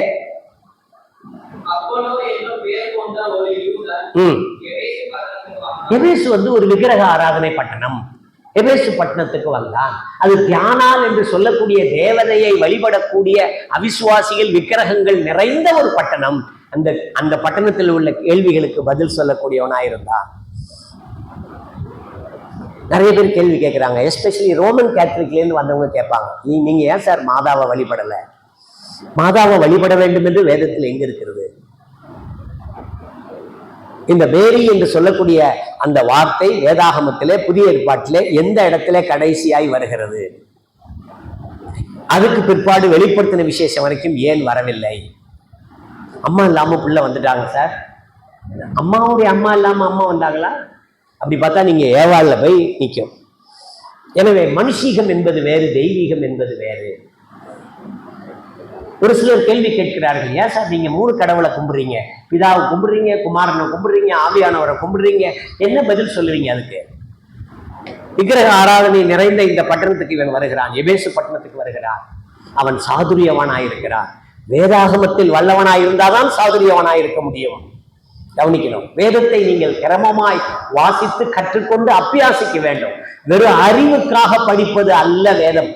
எபேசு ஒரு விக்கிரக ஆராதனை பட்டணம். எபேசு பட்டணத்துக்கு வந்தான். அது தியானால் என்று சொல்லக்கூடிய தேவதையை வழிபடக்கூடிய அவிசுவாசிகள், விக்கிரகங்கள் நிறைந்த ஒரு பட்டணம். அந்த பட்டணத்தில் உள்ள கேள்விகளுக்கு பதில் சொல்லக்கூடியவனாயிருந்தான். நிறைய பேர் கேள்வி கேட்கிறாங்க, எஸ்பெஷலி ரோமன் கேத்தலிக்ல இருந்து வந்தவங்க கேட்பாங்க, நீங்க ஏன் சார் மாதாவை வழிபடல? மாதாவை வழிபட வேண்டும் என்று வேதத்தில் எங்க இருக்கிறது? இந்த மேரி என்று சொல்லக்கூடிய அந்த வார்த்தை வேதாகமத்திலே, புதிய ஏற்பாட்டிலே எந்த இடத்துல கடைசியாய் வருகிறது? அதுக்கு பிற்பாடு வெளிப்படுத்தின விசேஷம் வரைக்கும் ஏன் வரவில்லை? அம்மா இல்லாம புள்ள வந்துட்டாங்க சார். அம்மாவுடைய அம்மா இல்லாம அம்மா வந்தாங்களா? அப்படி பார்த்தா நீங்க ஏவாள்ல போய் நிற்கும். எனவே மனுஷீகம் என்பது வேறு, தெய்வீகம் என்பது வேறு. ஒரு சிலர் கேள்வி கேட்கிறார்கள், ஏன் சார் நீங்க 3 கடவுளை கும்பிடுறீங்க? பிதாவை கும்பிடுறீங்க, குமாரனை கும்பிடுறீங்க, ஆவியானவரை கும்பிடுறீங்க, என்ன பதில் சொல்லுவீங்க அதுக்கு? விக்கிரக ஆராதனை நிறைந்த இந்த பட்டணத்துக்கு இவன் வருகிறான், எபேசு பட்டணத்துக்கு வருகிறான். அவன் சாதுரியவனாயிருக்கிறான். வேதாகமத்தில் வல்லவனாயிருந்தாதான் சாதுரியவனாயிருக்க முடியும். கவனிக்கணும், வேதத்தை நீங்கள் கிரமமாய் வாசித்து கற்றுக்கொண்டு அபியாசிக்க வேண்டும். வெறும் அறிவுக்காக படிப்பது அல்ல வேதம்.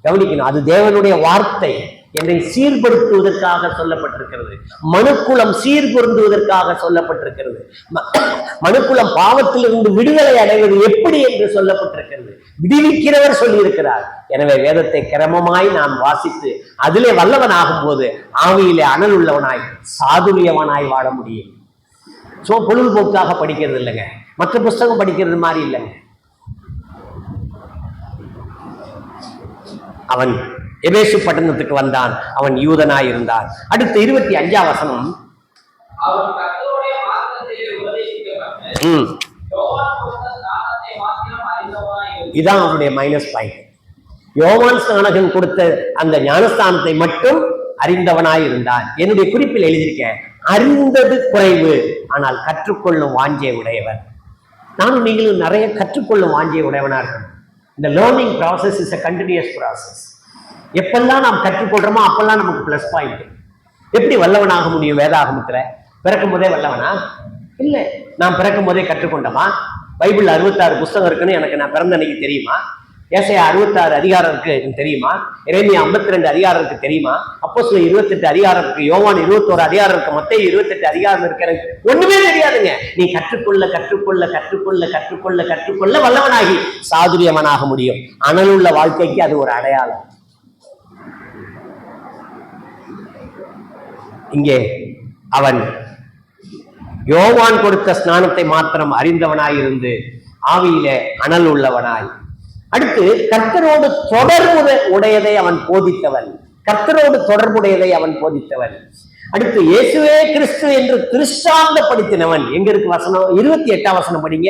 கவனிக்கணும், அது தேவனுடைய வார்த்தை. என்னை சீர்படுத்துவதற்காக சொல்லப்பட்டிருக்கிறது. மனுக்குலம் சீர்பொருந்துவதற்காக சொல்லப்பட்டிருக்கிறது. மனுக்குலம் பாவத்திலிருந்து விடுதலை அடைவது எப்படி என்று சொல்லப்பட்டிருக்கிறது. விடுவிக்கிறவர் சொல்லியிருக்கிறார். எனவே வேதத்தை கிரமமாய் நான் வாசித்து அதிலே வல்லவன் ஆகும் போது ஆவியிலே அனல் உள்ளவனாய் சாதுரியவனாய் வாழ முடியும். பொழுதுபோக்காக படிக்கிறது இல்லைங்க, மற்ற புஸ்தகம் படிக்கிறது மாதிரி இல்லைங்க. அவன் எபேசு பட்டணத்துக்கு வந்தான், அவன் யூதனாய் இருந்தான். அடுத்து 25ஆம் வசனம். இதான் அவனுடைய மைனஸ் பாயிண்ட். யோவான் ஸ்நானகன் கொடுத்த அந்த ஞானஸ்தானத்தை மட்டும் அறிந்தவனாய் இருந்தான். என்னுடைய குறிப்பில் எழுதியிருக்கேன், அறிந்தது குறைவு, ஆனால் கற்றுக்கொள்ளும் வாஞ்சியை உடையவன். நானும் நீங்களும் நிறைய கற்றுக்கொள்ளும் வாஞ்சியை உடையவனா இருக்கணும். இந்த learning process is a continuous process. எப்பெல்லாம் நாம் கற்றுக்கொள்றோமோ அப்பெல்லாம் நமக்கு பிளஸ் பாயிண்ட். எப்படி வல்லவனாக முடியும்? வேதாகமத்துல பிறக்கும் போதே வல்லவனா? இல்லை. நாம் பிறக்கும் போதே கற்றுக்கொண்டோமா? பைபிள் 66 புஸ்தகம் இருக்குன்னு எனக்கு நான் பிறந்த அன்னைக்கு தெரியுமா? ஏசாயா 66 அதிகாரம் இருக்கு தெரியுமா? எரேமியா 52 அதிகாரம் இருக்கு தெரியுமா? அப்போஸ்தலர் 28 அதிகாரம் இருக்கு, யோவான் 21 அதிகாரம் இருக்கு, மத்தேயு 28 அதிகாரம் இருக்கிறது. ஒண்ணுமே தெரியாதுங்க. நீ கற்றுக்கொள்ள கற்றுக்கொள்ள கற்றுக்கொள்ள கற்றுக்கொள்ள கற்றுக்கொள்ள வல்லவனாகி சாதுரியவனாக முடியும். அனலுள்ள வாழ்க்கைக்கு அது ஒரு அடையாளம். இங்கே அவன் யோவான் கொடுத்த ஸ்நானத்தை மாத்திரம் அறிந்தவனாய் இருந்து ஆவியிலே அனல் உள்ளவனாய். அடுத்து கர்த்தரோடு தொடர்பு உடையதை அவன் போதித்தவன். கர்த்தரோடு தொடர்புடையதை அவன் போதித்தவன். அடுத்து இயேசுவே கிறிஸ்து என்று திருஷ்டாந்தப்படுத்தினவன். எங்க இருக்கு வசனம்? 28ஆம் வசனம் படிங்க.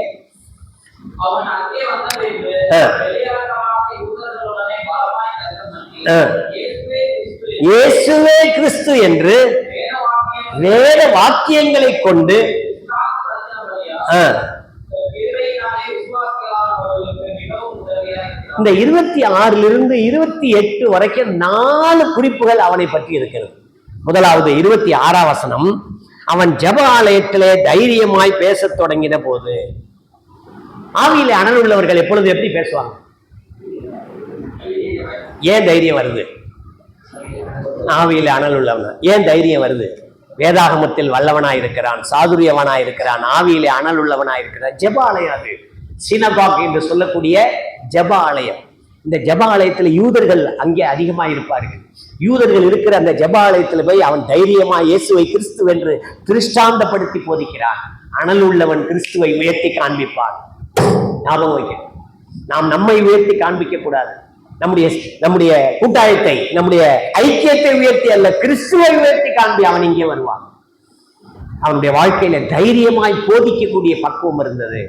இயேசுவே கிறிஸ்து என்று வேத வாக்கியங்களை கொண்டு இந்த 26 28 வரைக்கும் 4 குறிப்புகள் அவனை பற்றி இருக்கிறது. முதலாவது 26ஆம் வசனம். அவன் ஜெப ஆலயத்திலே தைரியமாய் பேசத் தொடங்கின போது. ஆவியிலே அனல் உள்ளவர்கள் எப்பொழுது எப்படி பேசுவாங்க? ஏன் தைரியம் வருது? ஆவியிலே அனல் உள்ளவன் ஏன் தைரியம் வருது? வேதாகமத்தில் வல்லவனாய் இருக்கிறான், சாதுரியவனாய் இருக்கிறான், ஆவியிலே அனல் உள்ளவனாய் இருக்கிறான். ஜெப ஆலயம் அது, சினகாக் என்று சொல்லக்கூடிய ஜெப ஆலயம். இந்த ஜெப ஆலயத்தில் யூதர்கள் அங்கே அதிகமாக இருப்பார்கள். யூதர்கள் இருக்கிற அந்த ஜெப ஆலயத்தில் போய் அவன் தைரியமா இயேசுவை கிறிஸ்து என்று திருஷ்டாந்தப்படுத்தி போதிக்கிறான். அனல் உள்ளவன் கிறிஸ்துவை உயர்த்தி காண்பிப்பான். ஞாபகம் வைக்க, நாம் நம்மை உயர்த்தி காண்பிக்க கூடாது. நம்முடைய கூட்டாயத்தை, நம்முடைய ஐக்கியத்தை உயர்த்தி அல்ல, கிறிஸ்துவை உயர்த்தி காண்பி அவன் இங்கே வருவான். அவனுடைய வாழ்க்கையில தைரியமாய் போதிக்கக்கூடிய பக்குவம் இருந்தது.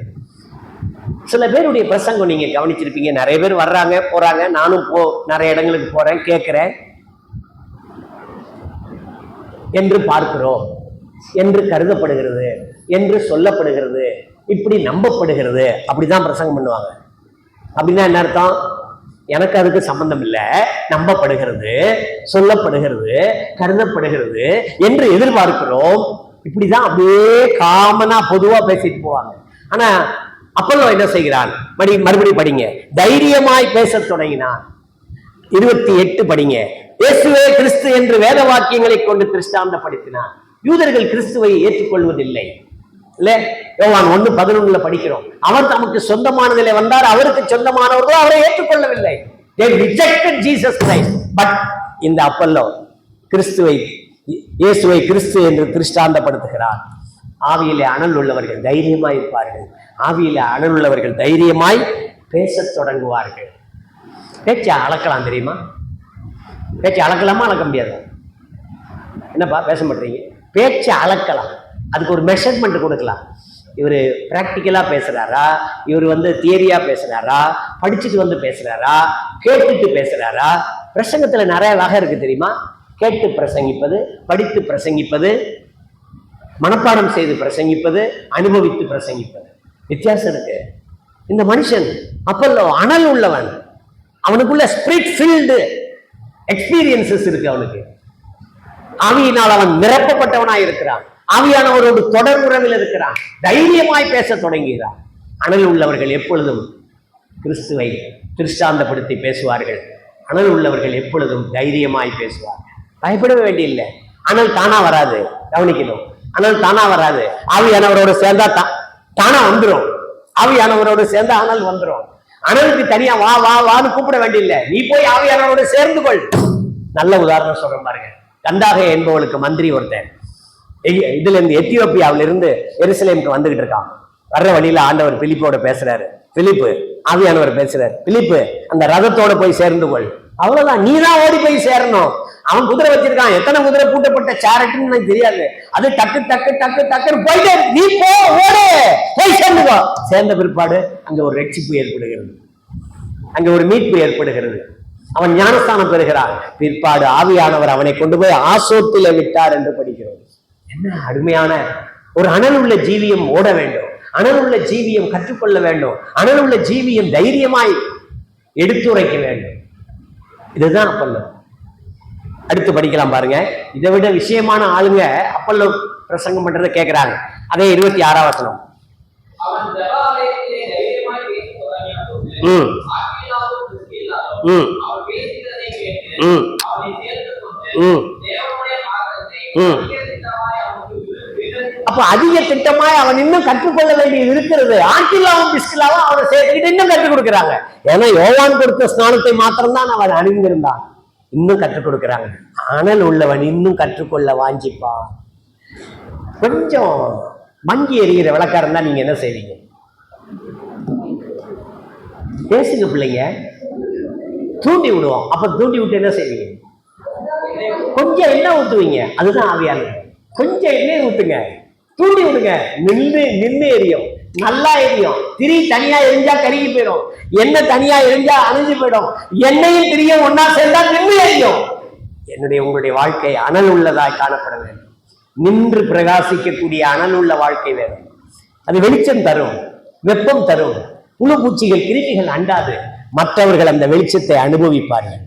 சில பேருடைய பிரசங்கம் நீங்க கவனிச்சிருப்பீங்க. நிறைய பேர் வர்றாங்க போறாங்க, நானும் நிறைய இடங்களுக்கு போறேன், கேட்கிறேன் என்று பார்க்கிறோம், என்று கருதப்படுகிறது, என்று சொல்லப்படுகிறது, இப்படி நம்பப்படுகிறது. அப்படிதான் பிரசங்கம் பண்ணுவாங்க. அப்படின்னா என்ன அர்த்தம்? எனக்கு அதுக்கு சம்பந்தம் இல்லை, நம்பப்படுகிறது, சொல்லப்படுகிறது, கருதப்படுகிறது என்று எதிர்பார்க்கிறோம். இப்படிதான் அப்படியே காமனா பொதுவா பேசிட்டு போவாங்க. ஆனா அப்பல்லோ என்ன செய்கிறான்? மறுபடியும் படிங்க. தைரியமாய் பேச தொடங்கினான். 28 படிங்க. இயேசுவே கிறிஸ்து என்று வேத வாக்கியங்களை கொண்டு திருஷ்டாந்தப்படுத்தினான். யூதர்கள் கிறிஸ்துவை ஏற்றுக்கொள்வதில்லை. இல்ல, யோவான் 1:11 படிக்கிறோம். அவர் தமக்கு சொந்தமானதிலே வந்தார், அவருக்கு சொந்தமானவர்களோ அவரை ஏற்றுக்கொள்ளவில்லை. They rejected Jesus Christ. But இந்த அப்பல்லோ இயேசுவை கிறிஸ்து என்று திருஷ்டாந்தப்படுத்துகிறார். ஆவியிலே அனல் உள்ளவர்கள் தைரியமாய் இருப்பார்கள். ஆவியிலே அனல் உள்ளவர்கள் தைரியமாய் பேசத் தொடங்குவார்கள். பேச்சை அளக்கலாம், தெரியுமா? பேச்சை அளக்கலாமா, அளக்க முடியாது? என்னப்பா பேச மாட்டீங்க? பேச்சை அளக்கலாம், அதுக்கு ஒரு மெஷர்மெண்ட் கொடுக்கலாம். இவர் பிராக்டிக்கலா பேசுறாரா, இவர் தியரியா பேசுறாரா, படிச்சுட்டு பேசுறாரா, கேட்டுட்டு பேசுறாரா? பிரசங்கத்துல நிறைய வகை இருக்கு தெரியுமா? கேட்டு பிரசங்கிப்பது, படித்து பிரசங்கிப்பது, மனப்பாடம் செய்து பிரசங்கிப்பது, அனுபவித்து பிரசங்கிப்பது. வித்தியாசம் இருக்கு. இந்த மனுஷன் அப்பல்லோ அனல் உள்ளவன், அவனுக்குள்ள ஸ்பிரிட் ஃபீல்டு எக்ஸ்பீரியன்சஸ் இருக்கு. அவனுக்கு ஆவியினால் அவன் நிரப்பப்பட்டவனாய் இருக்கிறான். ஆவியானவரோடு தொடர் உறவில் இருக்கிறான். தைரியமாய் பேச தொடங்குகிறான். அனல் உள்ளவர்கள் எப்பொழுதும் கிறிஸ்துவை திருஷ்டாந்தப்படுத்தி பேசுவார்கள். அனல் உள்ளவர்கள் எப்பொழுதும் தைரியமாய் பேசுவார்கள். பயப்பட வேண்டியில்லை. அனல் தானா வராது, கவனிக்கணும். அனல் தானா வராது. ஆவியானவரோடு சேர்ந்தா தானா வந்துடும். ஆவியானவரோடு சேர்ந்தா அனல் வந்துடும். அனலுக்கு தனியா வா வா வான்னு கூப்பிட வேண்டியில்லை. நீ போய் ஆவியானவரோடு சேர்ந்து கொள். நல்ல உதாரணம் சொல்றேன் பாருங்க. கந்தாகே என்பவளுக்கு மந்திரி ஒருத்தன் இதுல இருந்து எத்தியோப்பியாவில இருந்து எருசலேமுக்கு வந்துகிட்டு இருக்கான். வர்ற வழியில ஆண்டவர் பிலிப்போட பேசுறாரு. பிலிப்பு, ஆவியானவர் பேசுறாரு, பிலிப்பு அந்த ரதத்தோட போய் சேர்ந்து கொள். அவ்வளவுதான், நீ தான் ஓடி போய் சேரணும். அவன் குதிரை வச்சிருக்கான். எத்தனை குதிரை பூட்டப்பட்ட சேரட்டுன்னு எனக்கு தெரியாது. அது டக்கு டக்கு டக்கு டக்குன்னு போயிட்டே, நீ போ, ஓடு, போய் சேர்ந்துக்கோ. சேர்ந்த பிற்பாடு அங்க ஒரு ரட்சிப்பு ஏற்படுகிறது, அங்க ஒரு மீட்பு ஏற்படுகிறது. அவன் ஞானஸ்தானம் பெறுகிறான். பிற்பாடு ஆவியானவர் அவனை கொண்டு போய் ஆசோத்தில விட்டார் என்று படிக்கிறோம். என்ன அருமையான ஒரு அனல் உள்ள ஜீவியம் ஓட வேண்டும். அனல் உள்ள ஜீவியம் கற்றுக்கொள்ள வேண்டும். அனல் உள்ள ஜீவியம் தைரியமாய் எடுத்துரைக்க வேண்டும். இதுதான் அப்பல்லோ. அடுத்து படிக்கலாம் பாருங்க. இதை விட விஷயமான ஆளுங்க அப்பல்லோ பிரசங்கம் பண்றதை கேட்கிறாங்க. அதே 26ஆம் வசனம். அப்ப அதிக திட்டமாய் அவன் இன்னும் கற்றுக்கொள்ள வேண்டியது இருக்கிறது. ஆக்கிலாவும் பிஸ்கிலாவும் அவனை சேர்த்துக்கிட்டு இன்னும் கற்றுக் கொடுக்குறாங்க. ஏன்னா யோவான் கொடுத்த ஸ்நானத்தை மாத்திரம்தான் அவன் அறிந்திருந்தான். இன்னும் கற்றுக் கொடுக்குறாங்க. அனல் உள்ளவன் இன்னும் கற்றுக்கொள்ள வாஞ்சிப்பான். கொஞ்சம் மங்கி எறிகிற விளக்காரம் தான் நீங்க என்ன செய்வீங்க? பேசுங்க பிள்ளைங்க. தூண்டி விடுவோம். அப்ப தூண்டி விட்டு என்ன செய்வீங்க? கொஞ்சம் எண்ணெய் ஊத்துவீங்க. அதுதான் ஆவியானவர். கொஞ்சம் எண்ணெய் ஊத்துங்க, தூண்டி விடுங்க. நின்று எரியும், நல்லா எரியும். திரி தனியா எரிஞ்சா கருகி போயிடும். எண்ணெய் தனியா எரிஞ்சா அணைஞ்சு போயிடும். எண்ணெயும் திரியும் ஒன்னா சேர்ந்தா நின்று எரியும். உங்களுடைய வாழ்க்கை அனல் உள்ளதாய் காணப்பட வேண்டும். நின்று பிரகாசிக்கக்கூடிய அனல் உள்ள வாழ்க்கை வேணும். அது வெளிச்சம் தரும், வெப்பம் தரும். புழு பூச்சிகள் கிருமிகள் அண்டாது. மற்றவர்கள் அந்த வெளிச்சத்தை அனுபவிப்பார்கள்.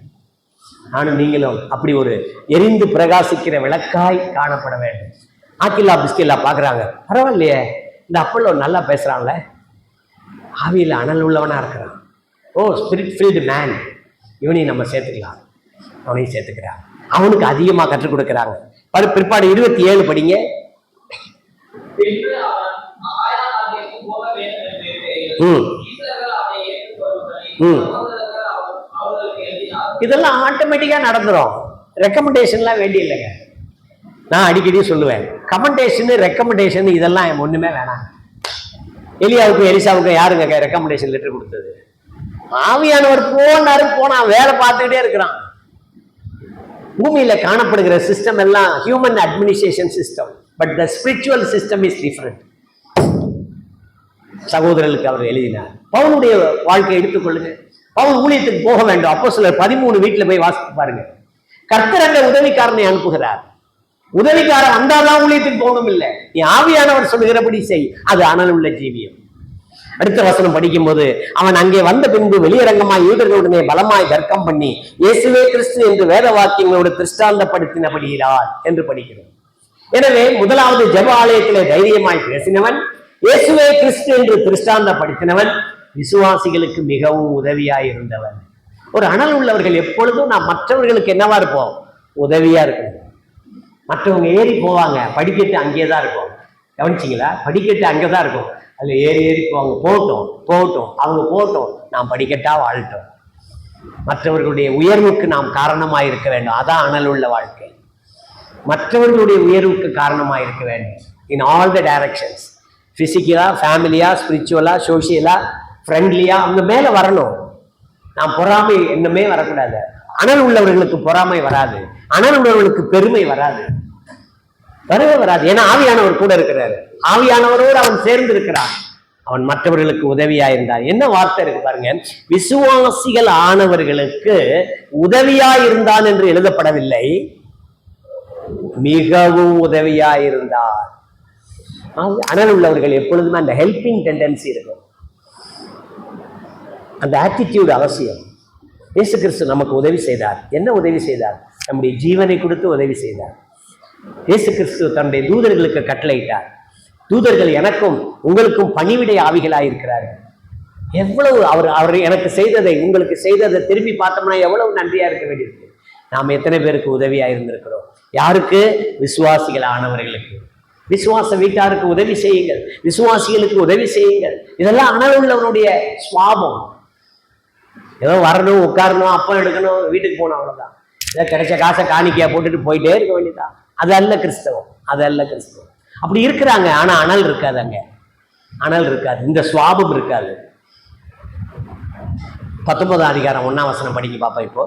நானும் நீங்களும் அப்படி ஒரு எரிந்து பிரகாசிக்கிற விளக்காய் காணப்பட வேண்டும். ஆக்கில்லா பிஸ்கில்லா பாக்குறாங்க, பரவாயில்லையே இந்த அப்பல்லோ நல்லா பேசுறான்ல, ஆவியில் அனல் உள்ளவனா இருக்கிறான். ஓ ஸ்பிரிட் ஃபில்டு மேன், இவனையும் நம்ம சேர்த்துக்கலாம். அவனையும் சேர்த்துக்கிறான். அவனுக்கு அதிகமா கற்றுக் கொடுக்கிறாங்க. பிற்பாடு 27 படிங்க. இதெல்லாம் ஆட்டோமேட்டிக்கா நடந்துரும். ரெக்கமெண்டேஷன்லாம் வேண்டிய இல்லைங்க. நான் அடிக்கடி சொல்லுவேன், கமெண்டேஷன் ரெக்கமெண்டேஷன் இதெல்லாம் ஒண்ணுமே வேணாம். எலியாவுக்கும் எலிசாவுக்கும் யாருங்க ரெக்கமெண்டேஷன் லெட்டர் கொடுத்தது? ஆவியானவர் போனா வேலை பார்த்துக்கிட்டே இருக்கிறான். பூமியில காணப்படுகிற சிஸ்டம் எல்லாம் human administration system, but the spiritual system is different. சகோதரர்களுக்கு அவர் எழுதினார். பவுனுடைய வாழ்க்கையை எடுத்துக்கொள்ளுங்க. பவுல் ஊழியத்துக்கு போக வேண்டும். அப்போஸ்தலர் 13 வீட்டுல போய் வாசித்து பாருங்க. கர்த்தர் அங்க உதவிக்காரனை அனுப்புகிறார். உதவிக்காரன் வந்தாதான் ஊழியத்துக்கு போகணும் இல்லை, நீ ஆவியானவர் சொல்லுகிறபடி செய். அது அனல் உள்ள ஜீவியம். அடுத்த வசனம் படிக்கும் போது, அவன் அங்கே வந்த பின்பு வெளியரங்கமாய் யூதர்களுடனே பலமாய் தர்க்கம் பண்ணி இயேசுவே கிறிஸ்து என்று வேத வாக்கியங்களோடு திருஷ்டாந்தப்படுத்தினபடியார் என்று படிக்கிறோம். எனவே முதலாவது ஜெப ஆலயத்திலே தைரியமாய் பேசினவன், இயேசுவே கிறிஸ்து என்று திருஷ்டாந்தப்படுத்தினவன், விசுவாசிகளுக்கு மிகவும் உதவியாய் இருந்தவன். ஒரு அனல் உள்ளவர்கள் எப்பொழுதும் நாம் மற்றவர்களுக்கு என்னவா இருப்போம்? உதவியா இருக்கணும். மற்றவங்க ஏறி போவாங்க, படிக்கட்டு அங்கேதான் இருக்கும். கவனிச்சிங்களா? படிக்கட்டு அங்கதான் இருக்கும். அதுல ஏறி ஏறி போவாங்க. போகட்டும் அவங்க போகட்டும், நாம் படிக்கட்டா வாழட்டும். மற்றவர்களுடைய உயர்வுக்கு நாம் காரணமாய் இருக்க வேண்டும். அதான் அனல் உள்ள வாழ்க்கை. மற்றவர்களுடைய உயர்வுக்கு காரணமாய் இருக்க வேண்டும். இன் ஆல் த டைரக்ஷன்ஸ், பிசிக்கலா, ஃபேமிலியா, ஸ்பிரிச்சுவலா, சோசியலா, ஃப்ரெண்ட்லியா, அவங்க மேல வரணும். நாம் பொறாமை எண்ணமே வரக்கூடாது. அனல் உள்ளவர்களுக்கு பொறாமை வராது. அனல் உள்ளவர்களுக்கு பெருமை வராது, வரவே வராது. ஏன்னா ஆவியானவர் கூட இருக்கிறாரு. ஆவியானவரோடு அவன் சேர்ந்து இருக்கிறான். அவன் மற்றவர்களுக்கு உதவியா இருந்தான். என்ன வார்த்தை இருக்கு பாருங்க, விசுவாசிகள் ஆனவர்களுக்கு உதவியா இருந்தான் என்று எழுதப்படவில்லை, மிகவும் உதவியா இருந்தார். அனல் உள்ளவர்கள் எப்பொழுதுமே அந்த ஹெல்பிங் டெண்டன்சி இருக்கும். அந்த ஆட்டிடியூட் அவசியம். இயேசு கிறிஸ்து நமக்கு உதவி செய்தார். என்ன உதவி செய்தார்? நம்முடைய ஜீவனை கொடுத்து உதவி செய்தார். இயேசு கிறிஸ்து தன்னுடைய தூதர்களுக்கு கட்டளையிட்டார். தூதர்கள் எனக்கும் உங்களுக்கும் பணிவிடை ஆவிகளாயிருக்கிறார்கள். எவ்வளவு அவர் எனக்கு செய்ததை உங்களுக்கு செய்ததை திரும்பி பார்த்தோம்னா எவ்வளவு நன்றியா இருக்க வேண்டியிருக்கு. நாம் எத்தனை பேருக்கு உதவியா இருந்திருக்கிறோம்? யாருக்கு? விசுவாசிகள் ஆனவர்களுக்கு. விசுவாச வீட்டாருக்கு உதவி செய்யுங்கள், விசுவாசிகளுக்கு உதவி செய்யுங்கள். இதெல்லாம் அனல் உள்ளவனுடைய சுவாபம். ஏதோ வரணும், உட்காரணும், அப்பம் எடுக்கணும், வீட்டுக்கு போகணும், அவ்வளவுதான். ஏதோ கிடைச்ச காசை காணிக்கையா போட்டுட்டு போயிட்டே இருக்க வேண்டியதான். அது அல்ல கிறிஸ்தவம், அது அல்ல கிறிஸ்தவம். அப்படி இருக்கிறாங்க, ஆனா அனல் இருக்காது. அங்க அனல் இருக்காது, இந்த சுவாபம் இருக்காது. 19ஆம் அதிகாரம் 1ஆம் வசனம் படிக்க பாப்பா. இப்போ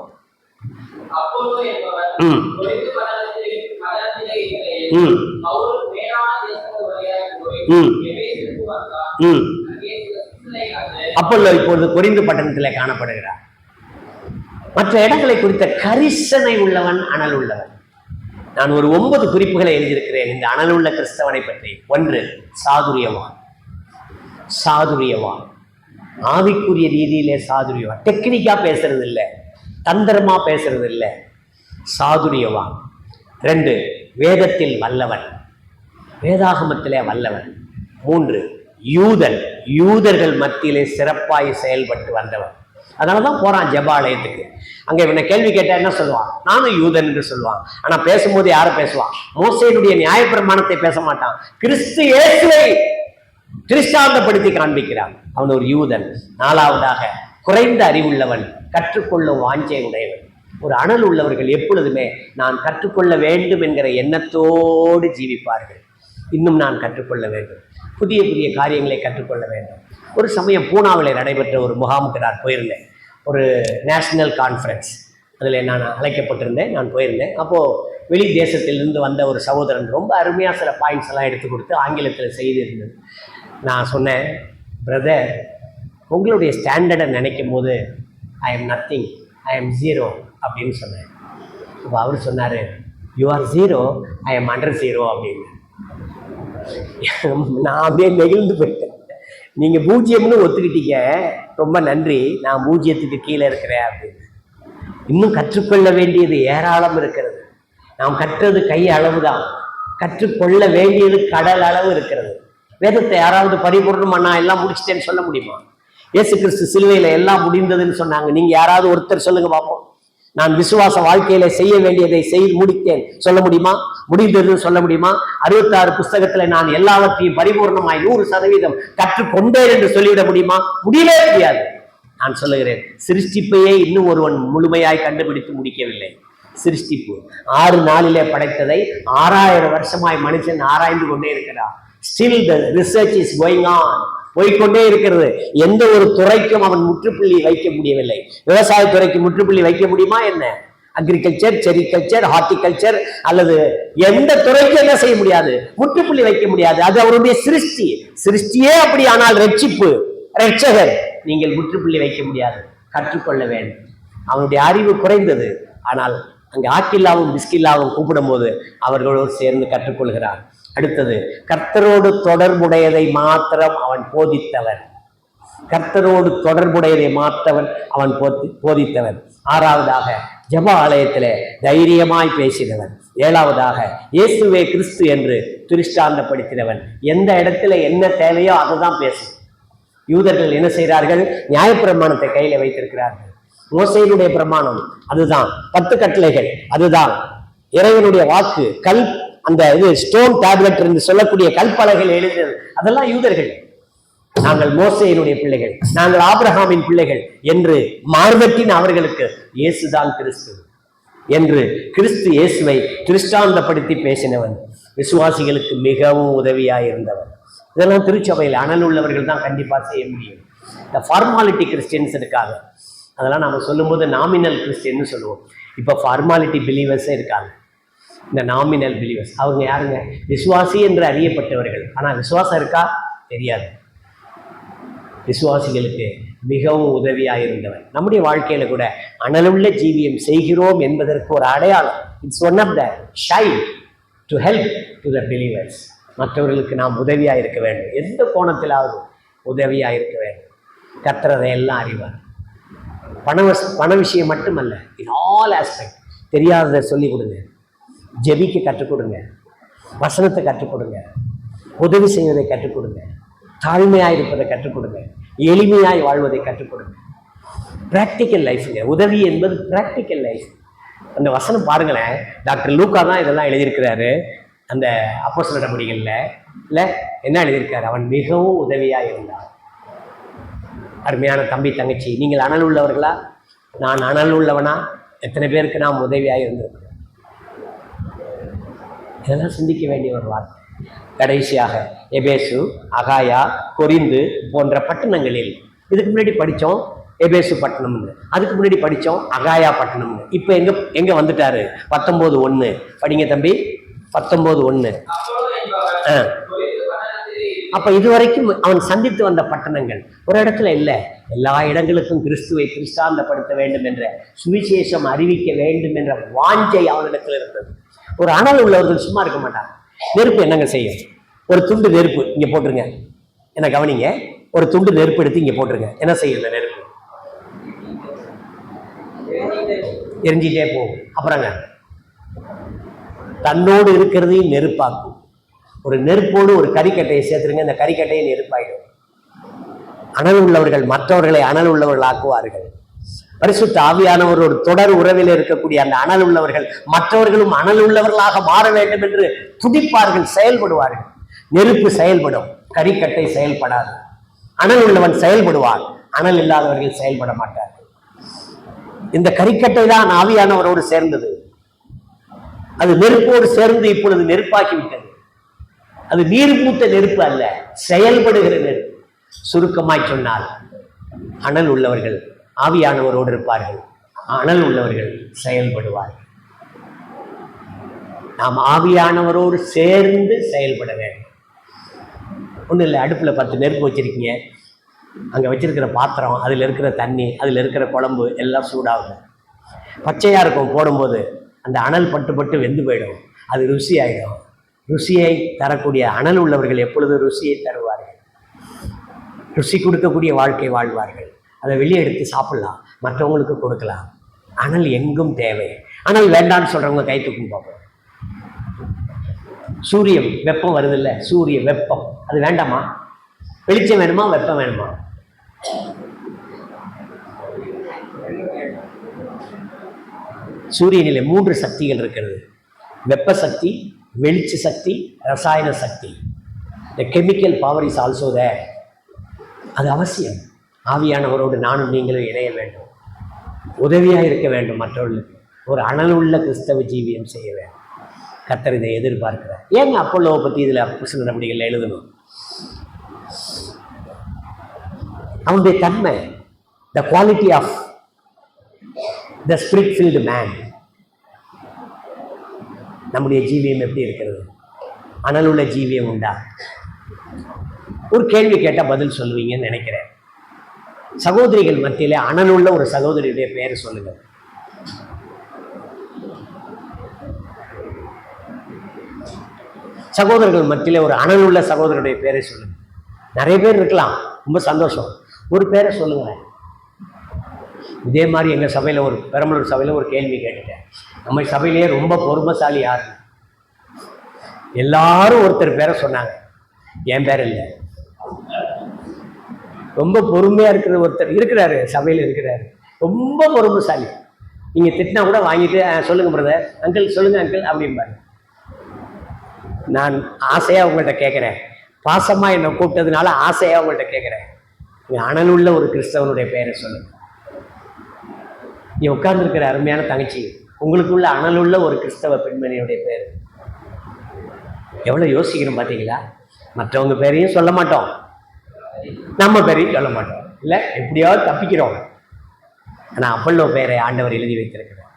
அப்பல்லோ இப்பொழுது கொரிந்து பட்டணத்திலே காணப்படுகிறார். மற்ற இடங்களை குறித்த கரிசனை உள்ளவன், அனல் உள்ளவன். நான் ஒரு 9 குறிப்புகளை எழுதியிருக்கிறேன் இந்த அனல் உள்ள கிறிஸ்தவனை பற்றி. 1, சாதுரியவான். சாதுரியவான், ஆவிக்குரிய ரீதியிலே சாதுரியவான். டெக்னிக்கா பேசுறது இல்லை, தந்திரமா பேசுறது இல்லை, சாதுரியவான். 2, வேதத்தில் வல்லவன், வேதாகமத்திலே வல்லவன். 3, யூதன், யூதர்கள் மத்தியிலே சிறப்பாய் செயல்பட்டு வந்தவன். அதனாலதான் போறான் ஜெபாலயத்துக்கு. அங்க இவனை கேள்வி கேட்டா என்ன சொல்லுவான்? நானும் யூதன் என்று சொல்லுவான். ஆனா பேசும்போது யாரை பேசுவான்? மோசேயினுடைய நியாயப்பிரமாணத்தை பேச மாட்டான். கிறிஸ்து இயேசுவை திருஷ்டாந்தப்படுத்தி காண்பிக்கிறான். அவன் ஒரு யூதன். 4வதாக குறைந்த அறிவுள்ளவன், கற்றுக்கொள்ளும் வாஞ்சை உடையவன். ஒரு அனல் உள்ளவர்கள் எப்பொழுதுமே நான் கற்றுக்கொள்ள வேண்டும் என்கிற எண்ணத்தோடு ஜீவிப்பார்கள். இன்னும் நான் கற்றுக்கொள்ள வேண்டும், புதிய புதிய காரியங்களை கற்றுக்கொள்ள வேண்டும். ஒரு சமயம் பூனாவில் நடைபெற்ற ஒரு முகாமுக்கு நான் போயிருந்தேன். ஒரு நேஷனல் கான்ஃபரன்ஸ், அதில் நான் அழைக்கப்பட்டிருந்தேன். நான் போயிருந்தேன். அப்போது வெளி தேசத்திலிருந்து வந்த ஒரு சகோதரன் ரொம்ப அருமையாக சில பாயிண்ட்ஸ் எல்லாம் எடுத்து கொடுத்து ஆங்கிலத்தில் செய்திருந்தது. நான் சொன்னேன், பிரதர், உங்களுடைய ஸ்டாண்டர்டை நினைக்கும் போது I am nothing, I am zero அப்படின்னு சொன்னேன். அப்போ அவர் சொன்னார், you are zero, I am under zero அப்படின்னு. நான் அப்படியே நெகிழ்ந்து போயிட்டேன். நீங்கள் பூஜ்ஜியம்னு ஒத்துக்கிட்டீங்க, ரொம்ப நன்றி, நான் பூஜ்ஜியத்துக்கு கீழே இருக்கிறேன் அப்படின்னு. இன்னும் கற்றுக்கொள்ள வேண்டியது ஏராளம் இருக்கிறது. நாம் கற்றது கை அளவு தான், கற்றுக்கொள்ள வேண்டியது கடல் அளவு இருக்கிறது. வேதத்தை யாராவது பரிபூர்ணமா நான் எல்லாம் முடிச்சிட்டேன்னு சொல்ல முடியுமா? இயேசு கிறிஸ்து சிலுவையில எல்லாம் முடிந்ததுன்னு சொன்னாங்க. நீங்க யாராவது ஒருத்தர் சொல்லுங்க பார்ப்போம். நான் விசுவாச வாழ்க்கையில செய்ய வேண்டியதை செய்து முடித்தேன் சொல்ல முடியுமா? முடிந்ததுன்னு சொல்ல முடியுமா? 66 புஸ்தகத்துல நான் எல்லாவற்றையும் பரிபூர்ணமாய் 100% கற்றுக்கொண்டேன் என்று சொல்லிவிட முடியுமா? முடியவே முடியாது. நான் சொல்லுகிறேன், சிருஷ்டிப்பையே இன்னும் ஒருவன் முழுமையாய் கண்டுபிடித்து முடிக்கவில்லை. சிருஷ்டிப்பு 6 நாளிலே படைத்ததை 6000 வருஷமாய் மனுஷன் ஆராய்ந்து கொண்டே இருக்கிறார். Still the research is going on. போய்கொண்டே இருக்கிறது. எந்த ஒரு துறைக்கும் அவன் முற்றுப்புள்ளி வைக்க முடியவில்லை. விவசாயத்துறைக்கு முற்றுப்புள்ளி வைக்க முடியுமா என்ன? அக்ரிகல்ச்சர், செரிகல்ச்சர், ஹார்டிகல்ச்சர் அல்லது எந்த துறைக்கு என்ன செய்ய முடியாது? முற்றுப்புள்ளி வைக்க முடியாது. அது அவருடைய சிருஷ்டி. சிருஷ்டியே அப்படி. ஆனால் ரட்சிப்பு, ரட்சகர், நீங்கள் முற்றுப்புள்ளி வைக்க முடியாது. கற்றுக்கொள்ள வேண்டும். அவனுடைய அறிவு குறைந்தது. ஆனால் அங்கே ஆக்கில்லாவும் பிஸ்கில்லாவும் கூப்பிடும் போது அவர்களோடு சேர்ந்து கற்றுக்கொள்கிறார். அடுத்தது, கர்த்தரோடு தொடர்புடையதை மாத்திரம் அவன் போதித்தவன். கர்த்தரோடு தொடர்புடையதை மாற்றவன் அவன் போதித்தவன். 6வதாக ஜெப ஆலயத்திலே தைரியமாய் பேசினவன். 7வதாக இயேசுவே கிறிஸ்து என்று திருஷ்டாந்தப்படுத்தினவன். எந்த இடத்துல என்ன தேவையோ அதை தான் பேசும். யூதர்கள் என்ன செய்கிறார்கள்? நியாயப்பிரமாணத்தை கையில வைத்திருக்கிறார்கள். மோசேயினுடைய பிரமாணம் அதுதான், 10 கட்டளைகள் அதுதான், இறைவனுடைய வாக்கு, கல், அந்த ஸ்டோன் டேப்லெட் என்று சொல்லக்கூடிய கல்பலகைகள் எழுதியது அதெல்லாம் யூதர்கள். நாங்கள் மோசேயினுடைய பிள்ளைகள், நாங்கள் ஆபிரகாமின் பிள்ளைகள் என்று மார்க்கத்தின் அவர்களுக்கு இயேசுதான் கிறிஸ்து என்று கிறிஸ்து இயேசுவை திருஷ்டாந்தப்படுத்தி பேசினவன். விசுவாசிகளுக்கு மிகவும் உதவியாய் இருந்தவன். இதெல்லாம் திருச்சபையில் அனல் உள்ளவர்கள் தான் கண்டிப்பா செய்ய முடியும். இந்த ஃபார்மாலிட்டி கிறிஸ்டியன்ஸ் இருக்காங்க, அதெல்லாம் நம்ம சொல்லும்போது நாமினல் கிறிஸ்டியன்னு சொல்லுவோம். இப்போ ஃபார்மாலிட்டி பிலீவர்ஸே இருக்காங்க. இந்த நாமினல் பிலீவர்ஸ் அவங்க யாருங்க? விசுவாசி என்று அறியப்பட்டவர்கள். ஆனால் விசுவாசம் இருக்கா? தெரியாது. விசுவாசிகளுக்கு மிகவும் உதவியாக இருந்தவன். நம்முடைய வாழ்க்கையில கூட அனலுள்ள ஜீவியம் செய்கிறோம் என்பதற்கு ஒரு அடையாளம். It's one of the shine to help to the believers. மற்றவர்களுக்கு நாம் உதவியாக இருக்க வேண்டும். எந்த கோணத்திலாவது உதவியாக இருக்க வேண்டும். கர்த்தர் அதையெல்லாம் அறிவார். பண விஷயம் மட்டுமல்ல, இன் ஆல் ஆஸ்பெக்ட். தெரியாததை சொல்லிக் கொடுங்க, ஜெபிக்க கற்றுக் கொடுங்க, வசனத்தை கற்றுக் கொடுங்க, உதவி செய்வதை கற்றுக் கொடுங்க, தாழ்மையாக இருப்பதை கற்றுக் கொடுங்க, எளிமையாய் வாழ்வதை கற்றுக் கொடுங்க. பிராக்டிக்கல் லைஃப்ங்க. உதவி என்பது பிராக்டிக்கல் லைஃப். அந்த வசனம் பாருங்களேன், டாக்டர் லூக்கா தான் இதெல்லாம் எழுதியிருக்கிறாரு அந்த அப்போஸ்தலர் நடவடிக்கைகள்ல. இல்லை என்ன எழுதியிருக்காரு? அவன் மிகவும் உதவியாக இருந்தான். அருமையான தம்பி தங்கச்சி, நீங்கள் அனல் உள்ளவர்களா? நான் அனல் உள்ளவனா? எத்தனை பேருக்கு நாம் உதவியாக இருந்திருக்கிறோம்? இதெல்லாம் சிந்திக்க வேண்டிய ஒரு வார்த்தை. கடைசியாக எபேசு, அகாயா, கொரிந்து போன்ற பட்டணங்களில், இதுக்கு முன்னாடி படித்தோம் எபேசு பட்டணம்னு, அதுக்கு முன்னாடி படித்தோம் அகாயா பட்டணம்னு. இப்போ எங்கே வந்துட்டாரு? 19:1 படிங்க தம்பி. 19:1. அப்ப இதுவரைக்கும் அவன் சந்தித்து வந்த பட்டணங்கள் ஒரு இடத்துல இல்லை, எல்லா இடங்களுக்கும் கிறிஸ்துவை கிறிஸ்தாந்தப்படுத்த வேண்டும் என்ற சுவிசேஷம் அறிவிக்க வேண்டும் என்ற வாஞ்சை அவனிடத்தில் இருந்தது. ஒரு அனல் உள்ளவர்கள் சும்மா இருக்க மாட்டாங்க. நெருப்பு என்னங்க செய்யும்? ஒரு துண்டு நெருப்பு இங்க போட்டுருங்க, என்ன கவனிங்க, ஒரு துண்டு நெருப்பு எடுத்து இங்க போட்டுருங்க, என்ன செய்யும்? இந்த நெருப்பு எரிஞ்சிட்டே போகும். அப்புறங்க தன்னோடு இருக்கிறதையும் நெருப்பாக்கும். ஒரு நெருப்போடு ஒரு கறிக்கட்டையை சேர்த்துருங்க, இந்த கறிக்கட்டையை நெருப்பாயிடும். அனல் உள்ளவர்கள் மற்றவர்களை அனல் உள்ளவர்கள் ஆக்குவார்கள். பரிசுத்த ஆவியானவர் ஒரு தொடர் உறவில் இருக்கக்கூடிய அந்த அனல் உள்ளவர்கள் மற்றவர்களும் அனல் உள்ளவர்களாக மாற வேண்டும் என்று துடிப்பார்கள், செயல்படுவார்கள். நெருப்பு செயல்படும், கறிக்கட்டை செயல்படாது. அனல் உள்ளவன் செயல்படுவான், அனல் இல்லாதவர்கள் செயல்பட மாட்டார்கள். இந்த கறிக்கட்டை தான் ஆவியானவரோடு சேர்ந்தது. அது நெருப்போடு சேர்ந்து இப்பொழுது நெருப்பாக்கிவிட்டது. அது நீர் மூத்த நெருப்பு அல்ல, செயல்படுகிற நெருப்பு. சுருக்கமாய் சொன்னால், அனல் உள்ளவர்கள் ஆவியானவரோடு இருப்பார்கள், அனல் உள்ளவர்கள் செயல்படுவார்கள். நாம் ஆவியானவரோடு சேர்ந்து செயல்பட வேண்டும். ஒன்றும் இல்லை, அடுப்பில் 10 நெருப்பு வச்சிருக்கீங்க, அங்கே வச்சிருக்கிற பாத்திரம், அதில் இருக்கிற தண்ணி, அதில் இருக்கிற குழம்பு எல்லாம் சூடாகும். பச்சையாக இருக்கும், போடும்போது அந்த அனல் பட்டு பட்டு வெந்து போயிடும், அது ருசி ஆகிடும். ருசியை தரக்கூடிய அனல் உள்ளவர்கள் எப்பொழுது ருசியை தருவார்கள், ருசி கொடுக்கக்கூடிய வாழ்க்கை வாழ்வார்கள். அதை வெளியே எடுத்து சாப்பிடலாம், மற்றவங்களுக்கு கொடுக்கலாம். அனல் எங்கும் தேவை. அனல் வேண்டான்னு சொல்றவங்க கை தூக்கும் பார்ப்போம். சூரியன் வெப்பம் வருது இல்லை, சூரிய வெப்பம் அது வேண்டாமா? வெளிச்சம் வேணுமா, வெப்பம் வேணுமா? சூரியனிலே 3 சக்திகள் இருக்கிறது: வெப்ப சக்தி, வெளிச்ச சக்தி, ரசாயன சக்தி. The chemical power is also there. அது அவசியம். ஆவியானவரோடு நானும் நீங்களும் இணைய வேண்டும், உதவியாக இருக்க வேண்டும், மற்றவர்களுக்கு ஒரு அனலுள்ள கிறிஸ்தவ ஜீவியம் செய்ய வேண்டும். கர்த்தர் இதை எதிர்பார்க்கிறார். ஏங்க அப்போலோவை பற்றி இதில் அப்போஸ்தலர் நடவடிக்கைகள் எழுதணும்? அவனுடைய தன்மை, the quality of the spirit filled man. நம்முடைய ஜீவியம் எப்படி இருக்கிறது? அனலுள்ள ஜீவியம் உண்டா? ஒரு கேள்வி கேட்டால் பதில் சொல்லுவீங்கன்னு நினைக்கிறேன். சகோதரிகள் மத்தியிலே அனலுள்ள ஒரு சகோதரியுடைய பெயர் சொல்லுங்க. சகோதரர்கள் மத்தியிலே ஒரு அனலுள்ள சகோதரருடைய பேரை சொல்லுங்க. நிறைய பேர் இருக்கலாம், ரொம்ப சந்தோஷம். ஒரு பேரை சொல்லுங்களேன். இதே மாதிரி எங்கள் சபையில், ஒரு பெரம்பலூர் சபையில் ஒரு கேள்வி கேட்டுட்டேன். நம்ம சபையிலேயே ரொம்ப பொறுமைசாலி யார்? எல்லாரும் ஒருத்தர் பேரை சொன்னாங்க, என் பேர் இல்லை. ரொம்ப பொறுமையாக இருக்கிற ஒருத்தர் இருக்கிறாரு, சபையில் இருக்கிறாரு, ரொம்ப பொறுமைசாலி. நீங்கள் திட்டினா கூட வாங்கிட்டு சொல்லுங்கள் பிரதர், அங்கிள் சொல்லுங்கள் அங்கிள் அப்படிம்பாரு. நான் ஆசையாக உங்கள்கிட்ட கேட்குறேன், பாசமாக என்னை கூப்பிட்டதுனால ஆசையாக உங்கள்கிட்ட கேட்குறேன், நீங்கள் அனலுள்ள ஒரு கிறிஸ்தவனுடைய பெயரை சொல்லுங்கள். நீ உட்கார்ந்துருக்கிற அருமையான தங்கச்சி, உங்களுக்குள்ள அனலுள்ள ஒரு கிறிஸ்தவ பெண்மணியுடைய பேர் எவ்வளோ யோசிக்கணும் பார்த்தீங்களா? மற்றவங்க பேரையும் சொல்ல மாட்டோம், நம்ம பேரையும் சொல்ல மாட்டோம், இல்லை எப்படியாவது தப்பிக்கிறோம். ஆனால் அப்பல்லோ பேரை ஆண்டவர் எழுதி வைத்திருக்கிறார்.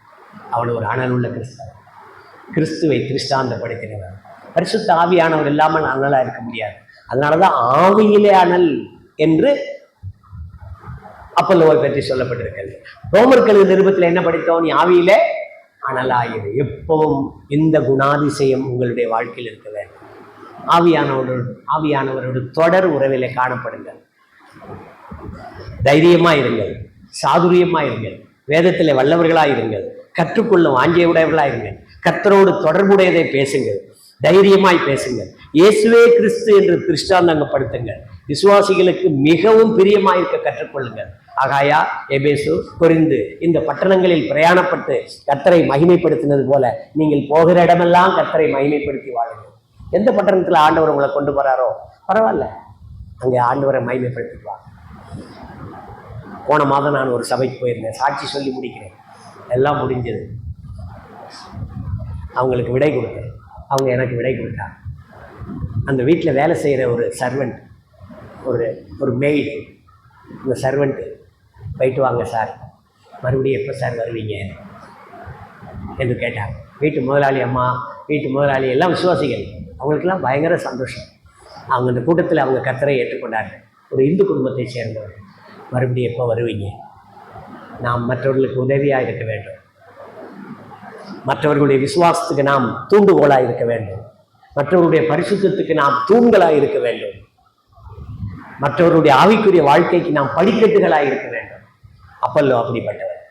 அவள் ஒரு அனலுள்ள கிறிஸ்தவன், கிறிஸ்துவை கிறிஸ்தாந்தப்படுத்தினார். பரிசுத்த ஆவியானவர் இல்லாமல் அனலாக இருக்க முடியாது. அதனால தான் ஆவியிலே அனல் என்று அப்பல்லோவை பற்றி சொல்லப்பட்டிருக்கிறது. ரோமர்கள் நிருபத்தில் என்ன படித்தோம்? நீ ஆவியிலே அனலாயிரு. எப்பவும் இந்த குணாதிசயம் உங்களுடைய வாழ்க்கையில் இருக்க வேண்டும். ஆவியானவரோடு தொடர் உறவிலே காணப்படுங்கள். தைரியமாக இருங்கள், சாதுரியமாக இருங்கள், வேதத்தில் வல்லவர்களாக இருங்கள், கற்றுக்கொள்ளும் வாஞ்சியுடையவர்களாக இருங்கள், கர்த்தரோடு தொடர்புடையதை பேசுங்கள், தைரியமாய் பேசுங்கள், இயேசுவே கிறிஸ்து என்று திருஷ்டாந்தங்கப்படுத்துங்கள், விசுவாசிகளுக்கு மிகவும் பிரியமாயிருக்க கற்றுக்கொள்ளுங்கள். ஆகாயா, எபேசு, கொரிந்து இந்த பட்டணங்களில் பிரயாணப்பட்டு கர்த்தரை மகிமைப்படுத்தினது போல நீங்கள் போகிற இடமெல்லாம் கர்த்தரை மகிமைப்படுத்தி வாழுங்கள். எந்த பட்டணத்தில் ஆண்டவர் உங்களை கொண்டு போறாரோ பரவாயில்ல, அங்கே ஆண்டவரை மகிமைப்படுத்திக்குவாங்க. போன மாதம் நான் ஒரு சபைக்கு போயிருந்தேன், சாட்சி சொல்லி முடிக்கிறேன். எல்லாம் முடிஞ்சது. அவங்களுக்கு விடை கொடுத்தேன், அவங்க எனக்கு விடை கொடுத்தாங்க. அந்த வீட்டில் வேலை செய்கிற ஒரு சர்வெண்ட், ஒரு மெய்டு, இந்த சர்வெண்ட்டு போயிட்டு வாங்க சார், மறுபடியும் எப்போ சார் வருவீங்க என்று கேட்டாங்க. வீட்டு முதலாளி அம்மா, வீட்டு முதலாளி எல்லாம் விசுவாசிகள், அவங்களுக்கெல்லாம் பயங்கர சந்தோஷம். அவங்க அந்த கூட்டத்தில் அவங்க கர்த்தரை ஏற்றுக்கொண்டார்கள். ஒரு இந்து குடும்பத்தை சேர்ந்தவர். மறுபடியும் எப்போ வருவீங்க? நாம் மற்றவர்களுக்கு உதவியாக இருக்க வேண்டும், மற்றவர்களுடைய விசுவாசத்துக்கு நாம் தூண்டுகோலாக இருக்க வேண்டும், மற்றவருடைய பரிசுத்தத்துக்கு நாம் தூண்களாக இருக்க வேண்டும், மற்றவருடைய ஆவிக்குரிய வாழ்க்கைக்கு நாம் படிக்கட்டுகளாக இருக்க வேண்டும். அப்பல்லோ அப்படிப்பட்டவர்.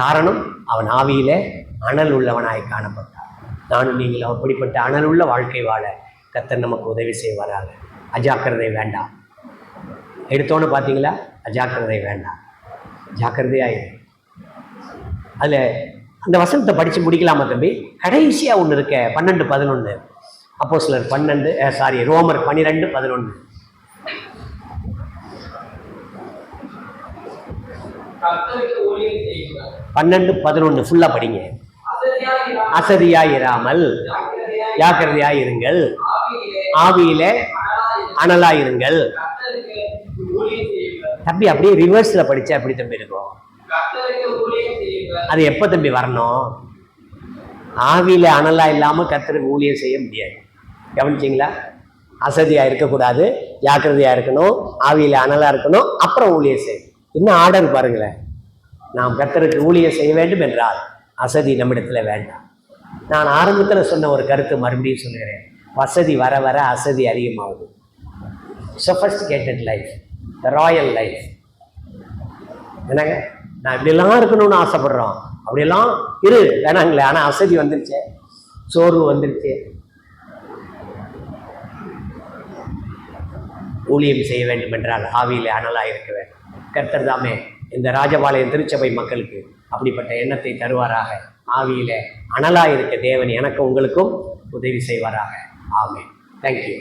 காரணம், அவன் ஆவியிலே அனல் உள்ளவனாய் காணப்பட்டான். நானும் நீங்களும் அப்படிப்பட்ட அனல் உள்ள வாழ்க்கை வாழ கர்த்தர் நமக்கு உதவி செய்வாராக. அஜாக்கிரதை வேண்டாம். எடுத்தோன்னு பார்த்தீங்களா, அஜாக்கிரதை வேண்டாம், ஜாக்கிரதையாயிரு. அதில் அந்த வசனத்தை படித்து முடிக்கலாமா தம்பி? கடைசியாக ஒன்று இருக்க, 12:11. அப்போஸ்தலர் 12 ரோமர் 12:11. கர்த்தருக்கு ஊழியம் செய்யுங்கள். 12:11 ஃபுல்லா படிங்க. அசதியாயிராமல் ஜாக்கிரதையாயிருங்கள், ஆவியிலே அனலாயிருங்கள். தம்பி அப்படியே ரிவர்ஸ்ல படிச்சா எப்படி தம்பி இருக்கும்? அது எப்ப தம்பி வரணும்? ஆவியில அனலா இல்லாம கர்த்தருக்கு ஊழியம் செய்ய முடியாது. கவனிச்சிங்களா? அசதியா இருக்கக்கூடாது, ஜாக்கிரதையா இருக்கணும், ஆவியில அனலா இருக்கணும், அப்புறம் ஊழியம் செய்யும். இன்னும் ஆர்டர் பாருங்களேன். நாம் கர்த்தருக்கு ஊழியம் செய்ய வேண்டும் என்றால் அசதி நம்மிடத்துல வேண்டாம். நான் ஆரம்பத்தில் சொன்ன ஒரு கருத்து மறுபடியும் சொல்லுகிறேன். வசதி வர வர அசதி அதிகமாகுது. Sophisticated life, Royal life. என்னங்க, நான் இப்படியெல்லாம் இருக்கணும்னு ஆசைப்படுறோம், அப்படியெல்லாம் இரு வேணாங்களே. ஆனால் அசதி வந்துருச்சு, சோர்வு வந்துருச்சு. ஊழியம் செய்ய வேண்டும் என்றால் ஆவியிலே அனலாக இருக்க வேண்டும். கர்த்தர் தாமே இந்த ராஜபாளையம் திருச்சபை மக்களுக்கு அப்படிப்பட்ட எண்ணத்தை தருவாராக. ஆவியிலே அனலாக இருக்க தேவன் எனக்கு உங்களுக்கும் உதவி செய்வாராக. ஆமென். தேங்க்யூ.